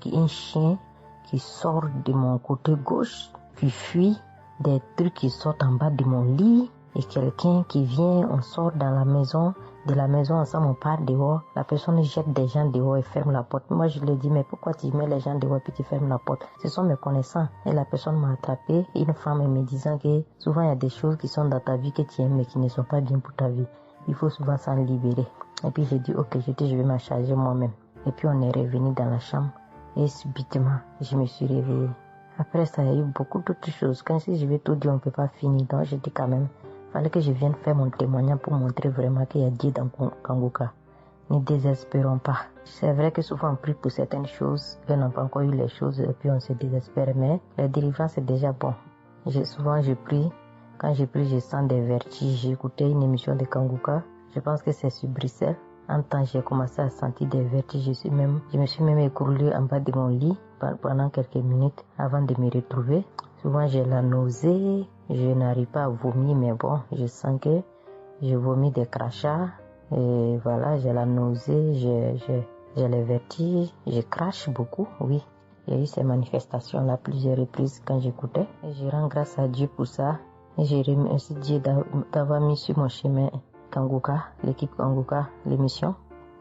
qui sort de mon côté gauche, qui fuit, des trucs qui sortent en bas de mon lit. Et quelqu'un qui vient, on sort dans la maison, de la maison ensemble, on part dehors. La personne jette des gens dehors et ferme la porte. Moi, je lui ai dit, mais pourquoi tu mets les gens dehors puis tu fermes la porte? Ce sont mes connaissants. Et la personne m'a attrapé. Une femme me disant que souvent il y a des choses qui sont dans ta vie que tu aimes mais qui ne sont pas bien pour ta vie. Il faut souvent s'en libérer. Et puis j'ai dit, ok, je vais m'en charger moi-même. Et puis on est revenu dans la chambre. Et subitement, je me suis réveillée. Après ça, il y a eu beaucoup d'autres choses. Quand si je vais tout dire, on ne peut pas finir. Donc j'ai dit quand même, fallait que je vienne faire mon témoignage pour montrer vraiment qu'il y a Dieu dans Kanguka. Ne désespérons pas. C'est vrai que souvent on prie pour certaines choses, on n'a pas encore eu les choses et puis on se désespère, mais la délivrance c'est déjà bon. Souvent je prie, quand je prie je sens des vertiges. J'ai écouté une émission de Kanguka, je pense que c'est sur Bruxelles. En temps j'ai commencé à sentir des vertiges, je me suis même écroulée en bas de mon lit pendant quelques minutes avant de me retrouver. Souvent j'ai la nausée, je n'arrive pas à vomir, mais bon, je sens que je vomis des crachats. Et voilà, j'ai la nausée, j'ai les vertiges, je crache beaucoup, oui. Il y a eu ces manifestations-là plusieurs reprises quand j'écoutais. Et je rends grâce à Dieu pour ça. Et je remercie Dieu d'avoir mis sur mon chemin Kanguka, l'équipe Kanguka, l'émission.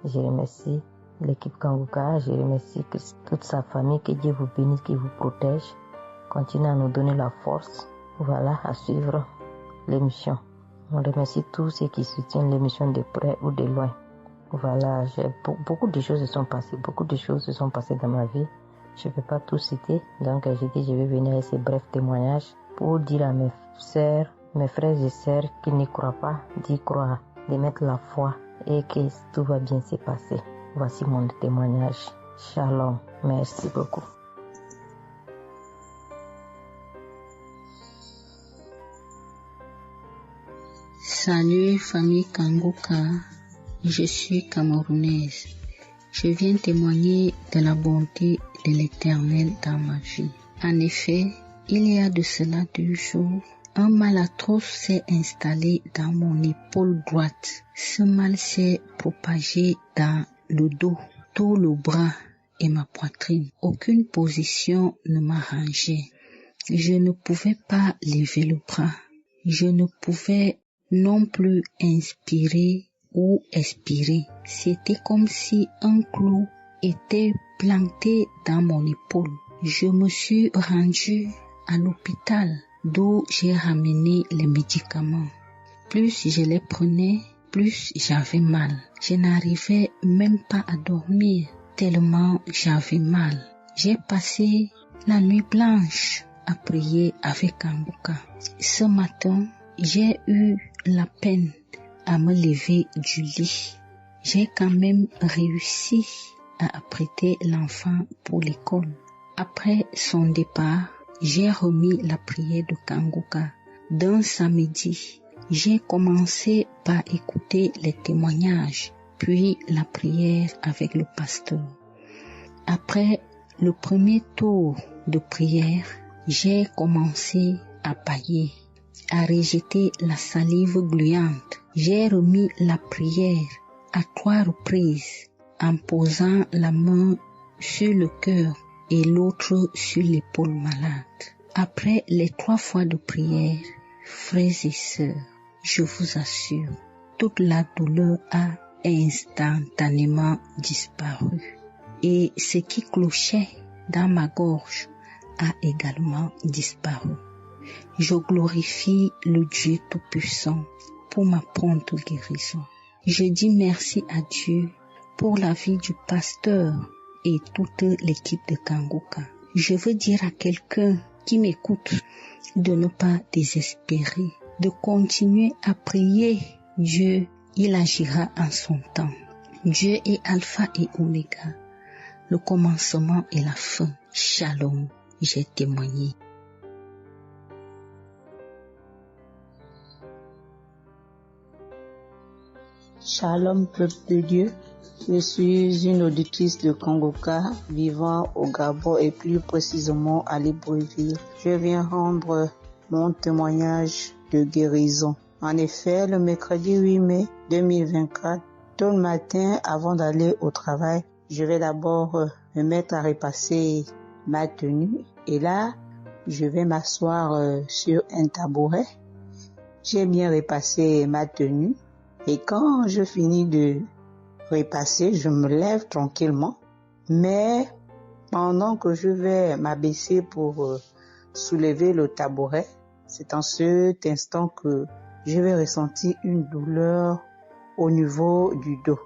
Je remercie l'équipe Kanguka, je remercie toute sa famille, que Dieu vous bénisse, qu'il vous protège. Continuez à nous donner la force, voilà, à suivre l'émission. On remercie tous ceux qui soutiennent l'émission de près ou de loin. Voilà, beaucoup de choses se sont passées dans ma vie. Je ne peux pas tout citer, donc j'ai dit je vais venir avec ces brefs témoignages pour dire à mes sœurs, mes frères et sœurs qui n'y croient pas, d'y croire, de mettre la foi et que tout va bien se passer. Voici mon témoignage. Shalom, merci beaucoup.
Salut famille Kanguka, je suis camerounaise. Je viens témoigner de la bonté de l'Éternel dans ma vie. En effet, il y a de cela 2 jours, un mal atroce s'est installé dans mon épaule droite. Ce mal s'est propagé dans le dos, tout le bras et ma poitrine. Aucune position ne m'arrangeait. Je ne pouvais pas lever le bras. Je ne pouvais non plus inspirer ou expirer. C'était comme si un clou était planté dans mon épaule. Je me suis rendue à l'hôpital d'où j'ai ramené les médicaments. Plus je les prenais, plus j'avais mal. Je n'arrivais même pas à dormir tellement j'avais mal. J'ai passé la nuit blanche à prier avec Kanguka. Ce matin, j'ai eu la peine à me lever du lit. J'ai quand même réussi à apprêter l'enfant pour l'école. Après son départ, j'ai remis la prière de Kanguka. D'un samedi, j'ai commencé par écouter les témoignages, puis la prière avec le pasteur. Après le premier tour de prière, j'ai commencé à bâiller, à rejeter la salive gluante. J'ai remis la prière à 3 reprises en posant la main sur le cœur et l'autre sur l'épaule malade. Après les 3 fois de prière, frères et sœurs, je vous assure, toute la douleur a instantanément disparu. Et ce qui clochait dans ma gorge a également disparu. Je glorifie le Dieu Tout-Puissant pour ma prompte guérison. Je dis merci à Dieu pour la vie du pasteur et toute l'équipe de Kanguka. Je veux dire à quelqu'un qui m'écoute de ne pas désespérer, de continuer à prier. Dieu, il agira en son temps. Dieu est Alpha et Oméga, le commencement et la fin. Shalom, j'ai témoigné.
Shalom, peuple de Dieu. Je suis une auditrice de Kanguka vivant au Gabon et plus précisément à Libreville. Je viens rendre mon témoignage de guérison. En effet, le mercredi 8 mai 2024, tôt le matin avant d'aller au travail, je vais d'abord me mettre à repasser ma tenue et là, je vais m'asseoir sur un tabouret. J'ai bien repassé ma tenue et quand je finis de repasser, je me lève tranquillement. Mais pendant que je vais m'abaisser pour soulever le tabouret, c'est en cet instant que je vais ressentir une douleur au niveau du dos.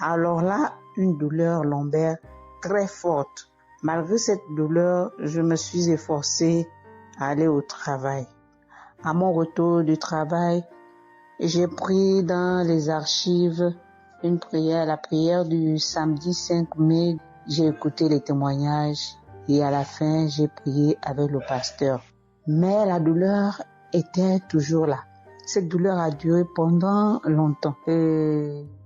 Alors là, une douleur lombaire très forte. Malgré cette douleur, je me suis efforcée à aller au travail. À mon retour du travail, j'ai pris dans les archives une prière, la prière du samedi 5 mai. J'ai écouté les témoignages et à la fin, j'ai prié avec le pasteur. Mais la douleur était toujours là. Cette douleur a duré pendant longtemps.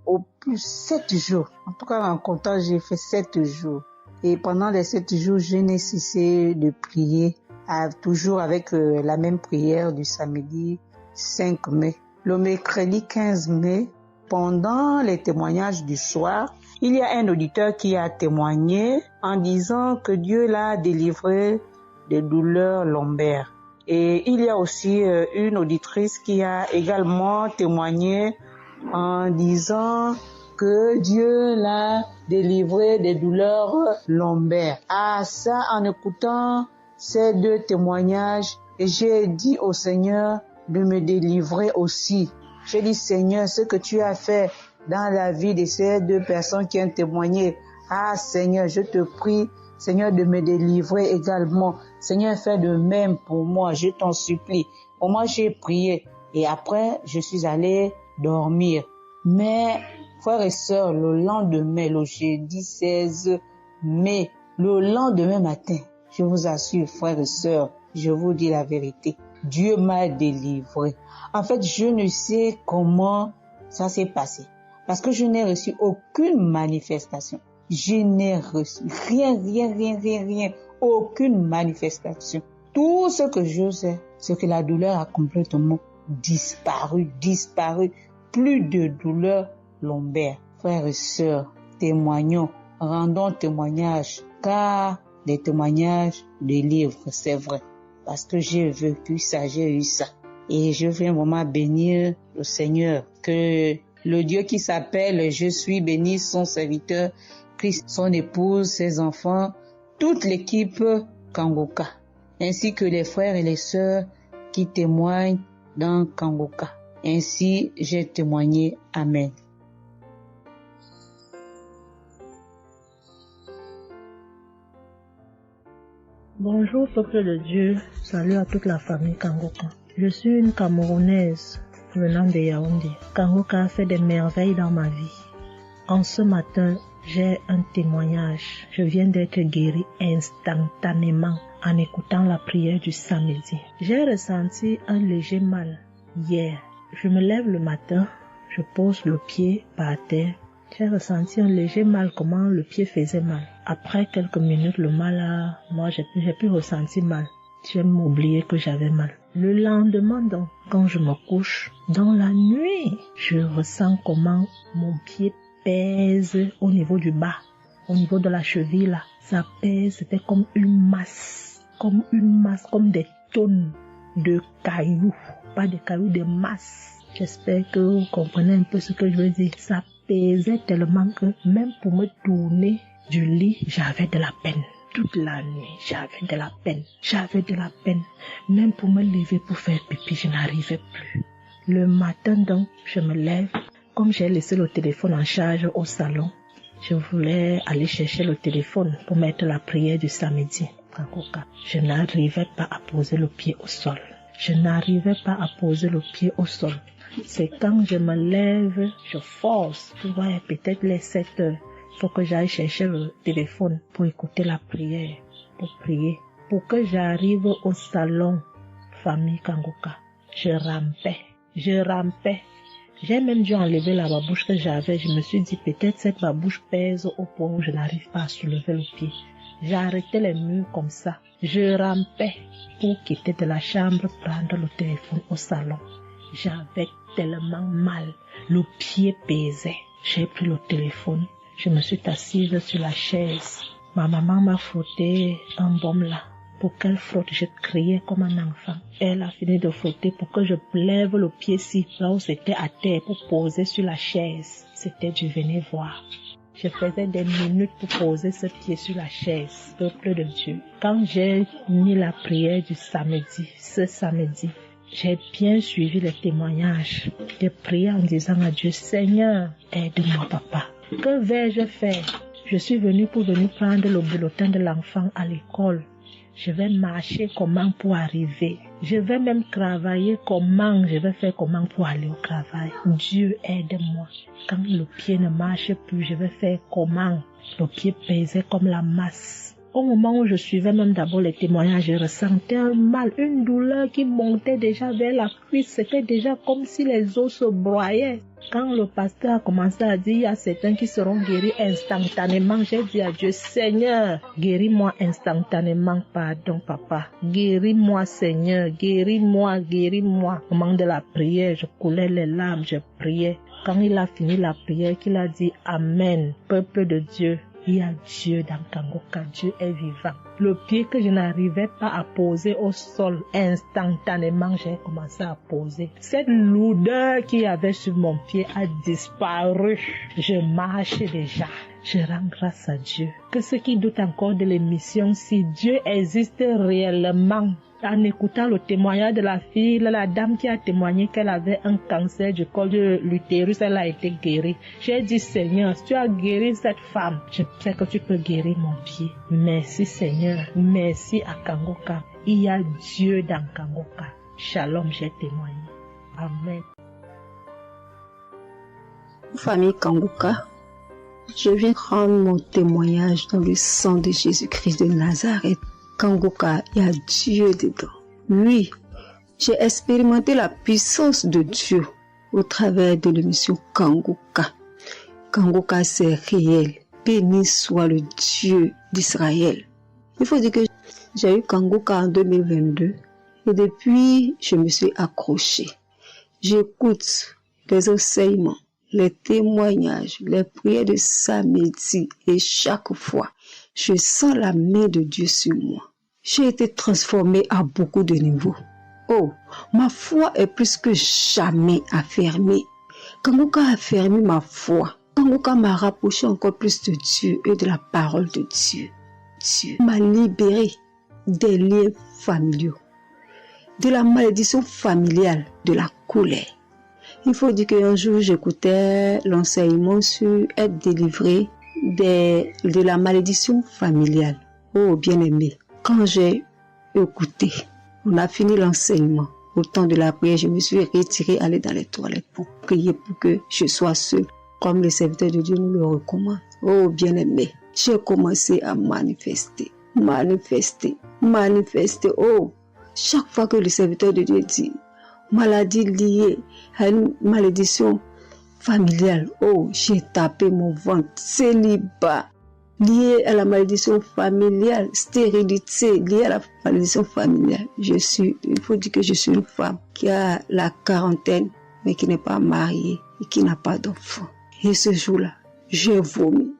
Au plus 7 jours. En tout cas, en comptant, j'ai fait 7 jours. Et pendant les 7 jours, je n'ai cessé de prier, toujours avec la même prière du samedi 5 mai. Le mercredi 15 mai, pendant les témoignages du soir, il y a un auditeur qui a témoigné en disant que Dieu l'a délivré des douleurs lombaires. Et il y a aussi une auditrice qui a également témoigné en disant que Dieu l'a délivré des douleurs lombaires. Ah, ça, en écoutant ces 2 témoignages, j'ai dit au Seigneur de me délivrer aussi. J'ai dit, Seigneur, ce que tu as fait dans la vie de ces 2 personnes qui ont témoigné, ah Seigneur, je te prie, Seigneur, de me délivrer également. Seigneur, fais de même pour moi, je t'en supplie. Pour moi, j'ai prié et après, je suis allé dormir. Mais, frères et sœurs, le lendemain, le jeudi 16 mai, le lendemain matin, je vous assure, frères et sœurs, je vous dis la vérité, Dieu m'a délivré. En fait, je ne sais comment ça s'est passé parce que je n'ai reçu aucune manifestation. je n'ai reçu rien, aucune manifestation. Tout ce que je sais, c'est que la douleur a complètement disparu. Plus de douleur lombaire. Frères et sœurs, témoignons, rendons témoignage, car des témoignages délivres, c'est vrai. Parce que j'ai vécu ça, j'ai eu ça. Et je viens vraiment bénir le Seigneur, que le Dieu qui s'appelle Je suis béni, son serviteur, Christ, son épouse, ses enfants, toute l'équipe Kangoka, ainsi que les frères et les sœurs qui témoignent dans Kangoka. Ainsi, j'ai témoigné. Amen.
Bonjour peuple de Dieu, salut à toute la famille Kangoka. Je suis une Camerounaise venant de Yaoundé. Kangoka a fait des merveilles dans ma vie. En ce matin, j'ai un témoignage. Je viens d'être guérie instantanément en écoutant la prière du samedi. J'ai ressenti un léger mal hier. Je me lève le matin, je pose le pied par terre. J'ai ressenti un léger mal, comment le pied faisait mal. Après quelques minutes, le mal moi j'ai plus ressenti mal. J'ai oublié que j'avais mal. Le lendemain donc, quand je me couche, dans la nuit, je ressens comment mon pied pèse au niveau du bas, au niveau de la cheville là. Ça pèse, c'était comme une masse, comme des tonnes de cailloux. Pas des cailloux, des masses. J'espère que vous comprenez un peu ce que je veux dire. Ça pesait tellement que même pour me tourner du lit, j'avais de la peine. Toute la nuit, j'avais de la peine. Même pour me lever pour faire pipi, je n'arrivais plus. Le matin donc, je me lève. Comme j'ai laissé le téléphone en charge au salon, je voulais aller chercher le téléphone pour mettre la prière du samedi. Je n'arrivais pas à poser le pied au sol. C'est quand je me lève, je force. Tu vois, peut-être les 7 heures. Il faut que j'aille chercher le téléphone pour écouter la prière, pour prier. Pour que j'arrive au salon, famille Kangoka, je rampais. J'ai même dû enlever la babouche que j'avais. Je me suis dit, peut-être cette babouche pèse au point où je n'arrive pas à soulever le pied. J'ai arrêté les murs comme ça. Je rampais pour quitter de la chambre, prendre le téléphone au salon. J'avais tellement mal. Le pied pesait. J'ai pris le téléphone. Je me suis assise sur la chaise. Ma maman m'a frotté un baume là. Pour qu'elle frotte, je criais comme un enfant. Elle a fini de frotter pour que je lève le pied-ci, là où c'était à terre, pour poser sur la chaise. C'était du venez voir. Je faisais des minutes pour poser ce pied sur la chaise, peuple de Dieu. Quand j'ai mis la prière du samedi, ce samedi, j'ai bien suivi les témoignages. J'ai prié en disant à Dieu, Seigneur, aide-moi papa. Que vais-je faire? Je suis venue pour prendre le bulletin de l'enfant à l'école. Je vais marcher comment pour arriver? Je vais même travailler comment? Je vais faire comment pour aller au travail? Dieu aide-moi. Quand le pied ne marche plus, je vais faire comment? Le pied pesait comme la masse. Au moment où je suivais même d'abord les témoignages, je ressentais un mal, une douleur qui montait déjà vers la cuisse. C'était déjà comme si les os se broyaient. Quand le pasteur a commencé à dire, il y a certains qui seront guéris instantanément, j'ai dit à Dieu, Seigneur, guéris-moi instantanément, pardon papa. Guéris-moi Seigneur, guéris-moi. Au moment de la prière, je coulais les larmes, je priais. Quand il a fini la prière, qu'il a dit Amen, peuple de Dieu. Il y a Dieu dans Kangoka, Dieu est vivant. Le pied que je n'arrivais pas à poser au sol, instantanément, j'ai commencé à poser. Cette lourdeur qu'il y avait sur mon pied a disparu. Je marche déjà. Je rends grâce à Dieu. Que ceux qui doutent encore de l'émission, si Dieu existe réellement, en écoutant le témoignage de la fille, la dame qui a témoigné qu'elle avait un cancer du col de l'utérus, elle a été guérie. J'ai dit, Seigneur, si tu as guéri cette femme, je sais que tu peux guérir mon pied. Merci Seigneur, merci à Kangoka. Il y a Dieu dans Kangoka. Shalom, j'ai témoigné. Amen.
Famille Kangoka, je viens rendre mon témoignage dans le sang de Jésus-Christ de Nazareth. Kangoka, il y a Dieu dedans. Oui, j'ai expérimenté la puissance de Dieu au travers de l'émission Kangoka. Kangoka, c'est réel. béni soit le Dieu d'Israël. Il faut dire que j'ai eu Kanguka en 2022 et depuis, je me suis accrochée. J'écoute les enseignements, les témoignages, les prières de samedi et chaque fois, je sens la main de Dieu sur moi. J'ai été transformée à beaucoup de niveaux. Oh, ma foi est plus que jamais affermie. Kanguka a affermi ma foi. Kanguka m'a rapproché encore plus de Dieu et de la parole de Dieu. Dieu m'a libéré des liens familiaux, de la malédiction familiale, de la colère. Il faut dire qu'un jour, j'écoutais l'enseignement sur être délivré de la malédiction familiale. Oh, bien-aimé, quand j'ai écouté, on a fini l'enseignement. Au temps de la prière, je me suis retirée, aller dans les toilettes pour prier pour que je sois seule, comme le serviteur de Dieu nous le recommande. Oh, bien-aimé, j'ai commencé à manifester. Oh, chaque fois que le serviteur de Dieu dit maladie liée à une malédiction familiale, oh, j'ai tapé mon ventre. Célibat lié à la malédiction familiale, stérilité liée à la malédiction familiale. Il faut dire que je suis une femme qui a la quarantaine, mais qui n'est pas mariée et qui n'a pas d'enfant. Et ce jour-là, j'ai vomi.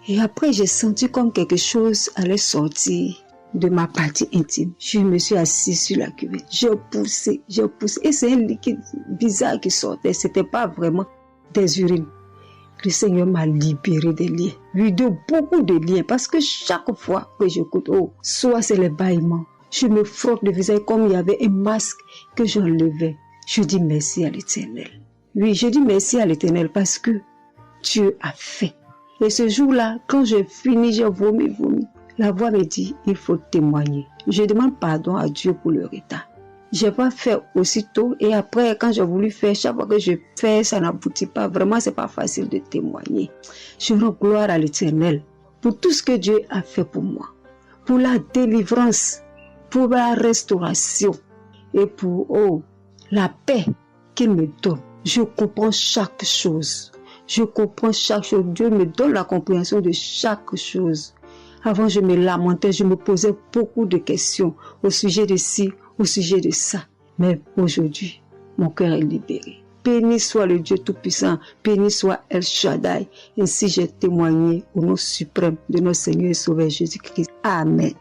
Et après, j'ai senti comme quelque chose allait sortir de ma partie intime. Je me suis assise sur la cuvette. J'ai poussé. Et c'est un liquide bizarre qui sortait. C'était pas vraiment des urines. Le Seigneur m'a libéré des liens. Oui, de beaucoup de liens. Parce que chaque fois que j'écoute, oh, soit c'est les bâillements. Je me frotte le visage comme il y avait un masque que j'enlevais. Je dis merci à l'Éternel. Oui, je dis merci à l'Éternel parce que Dieu a fait. Et ce jour-là, quand j'ai fini, j'ai vomi. La voix me dit, il faut témoigner. Je demande pardon à Dieu pour le retard. Je n'ai pas fait aussitôt et après, quand j'ai voulu faire, chaque fois que je fais, ça n'aboutit pas. Vraiment, c'est pas facile de témoigner. Je rends gloire à l'Éternel pour tout ce que Dieu a fait pour moi. Pour la délivrance, pour la restauration et pour, la paix qu'il me donne. Je comprends chaque chose. Dieu me donne la compréhension de chaque chose. Avant, je me lamentais, je me posais beaucoup de questions au sujet de ci, au sujet de ça. Mais aujourd'hui, mon cœur est libéré. Béni soit le Dieu Tout-Puissant, béni soit El Shaddai. Ainsi j'ai témoigné au nom suprême de notre Seigneur et Sauveur Jésus-Christ. Amen.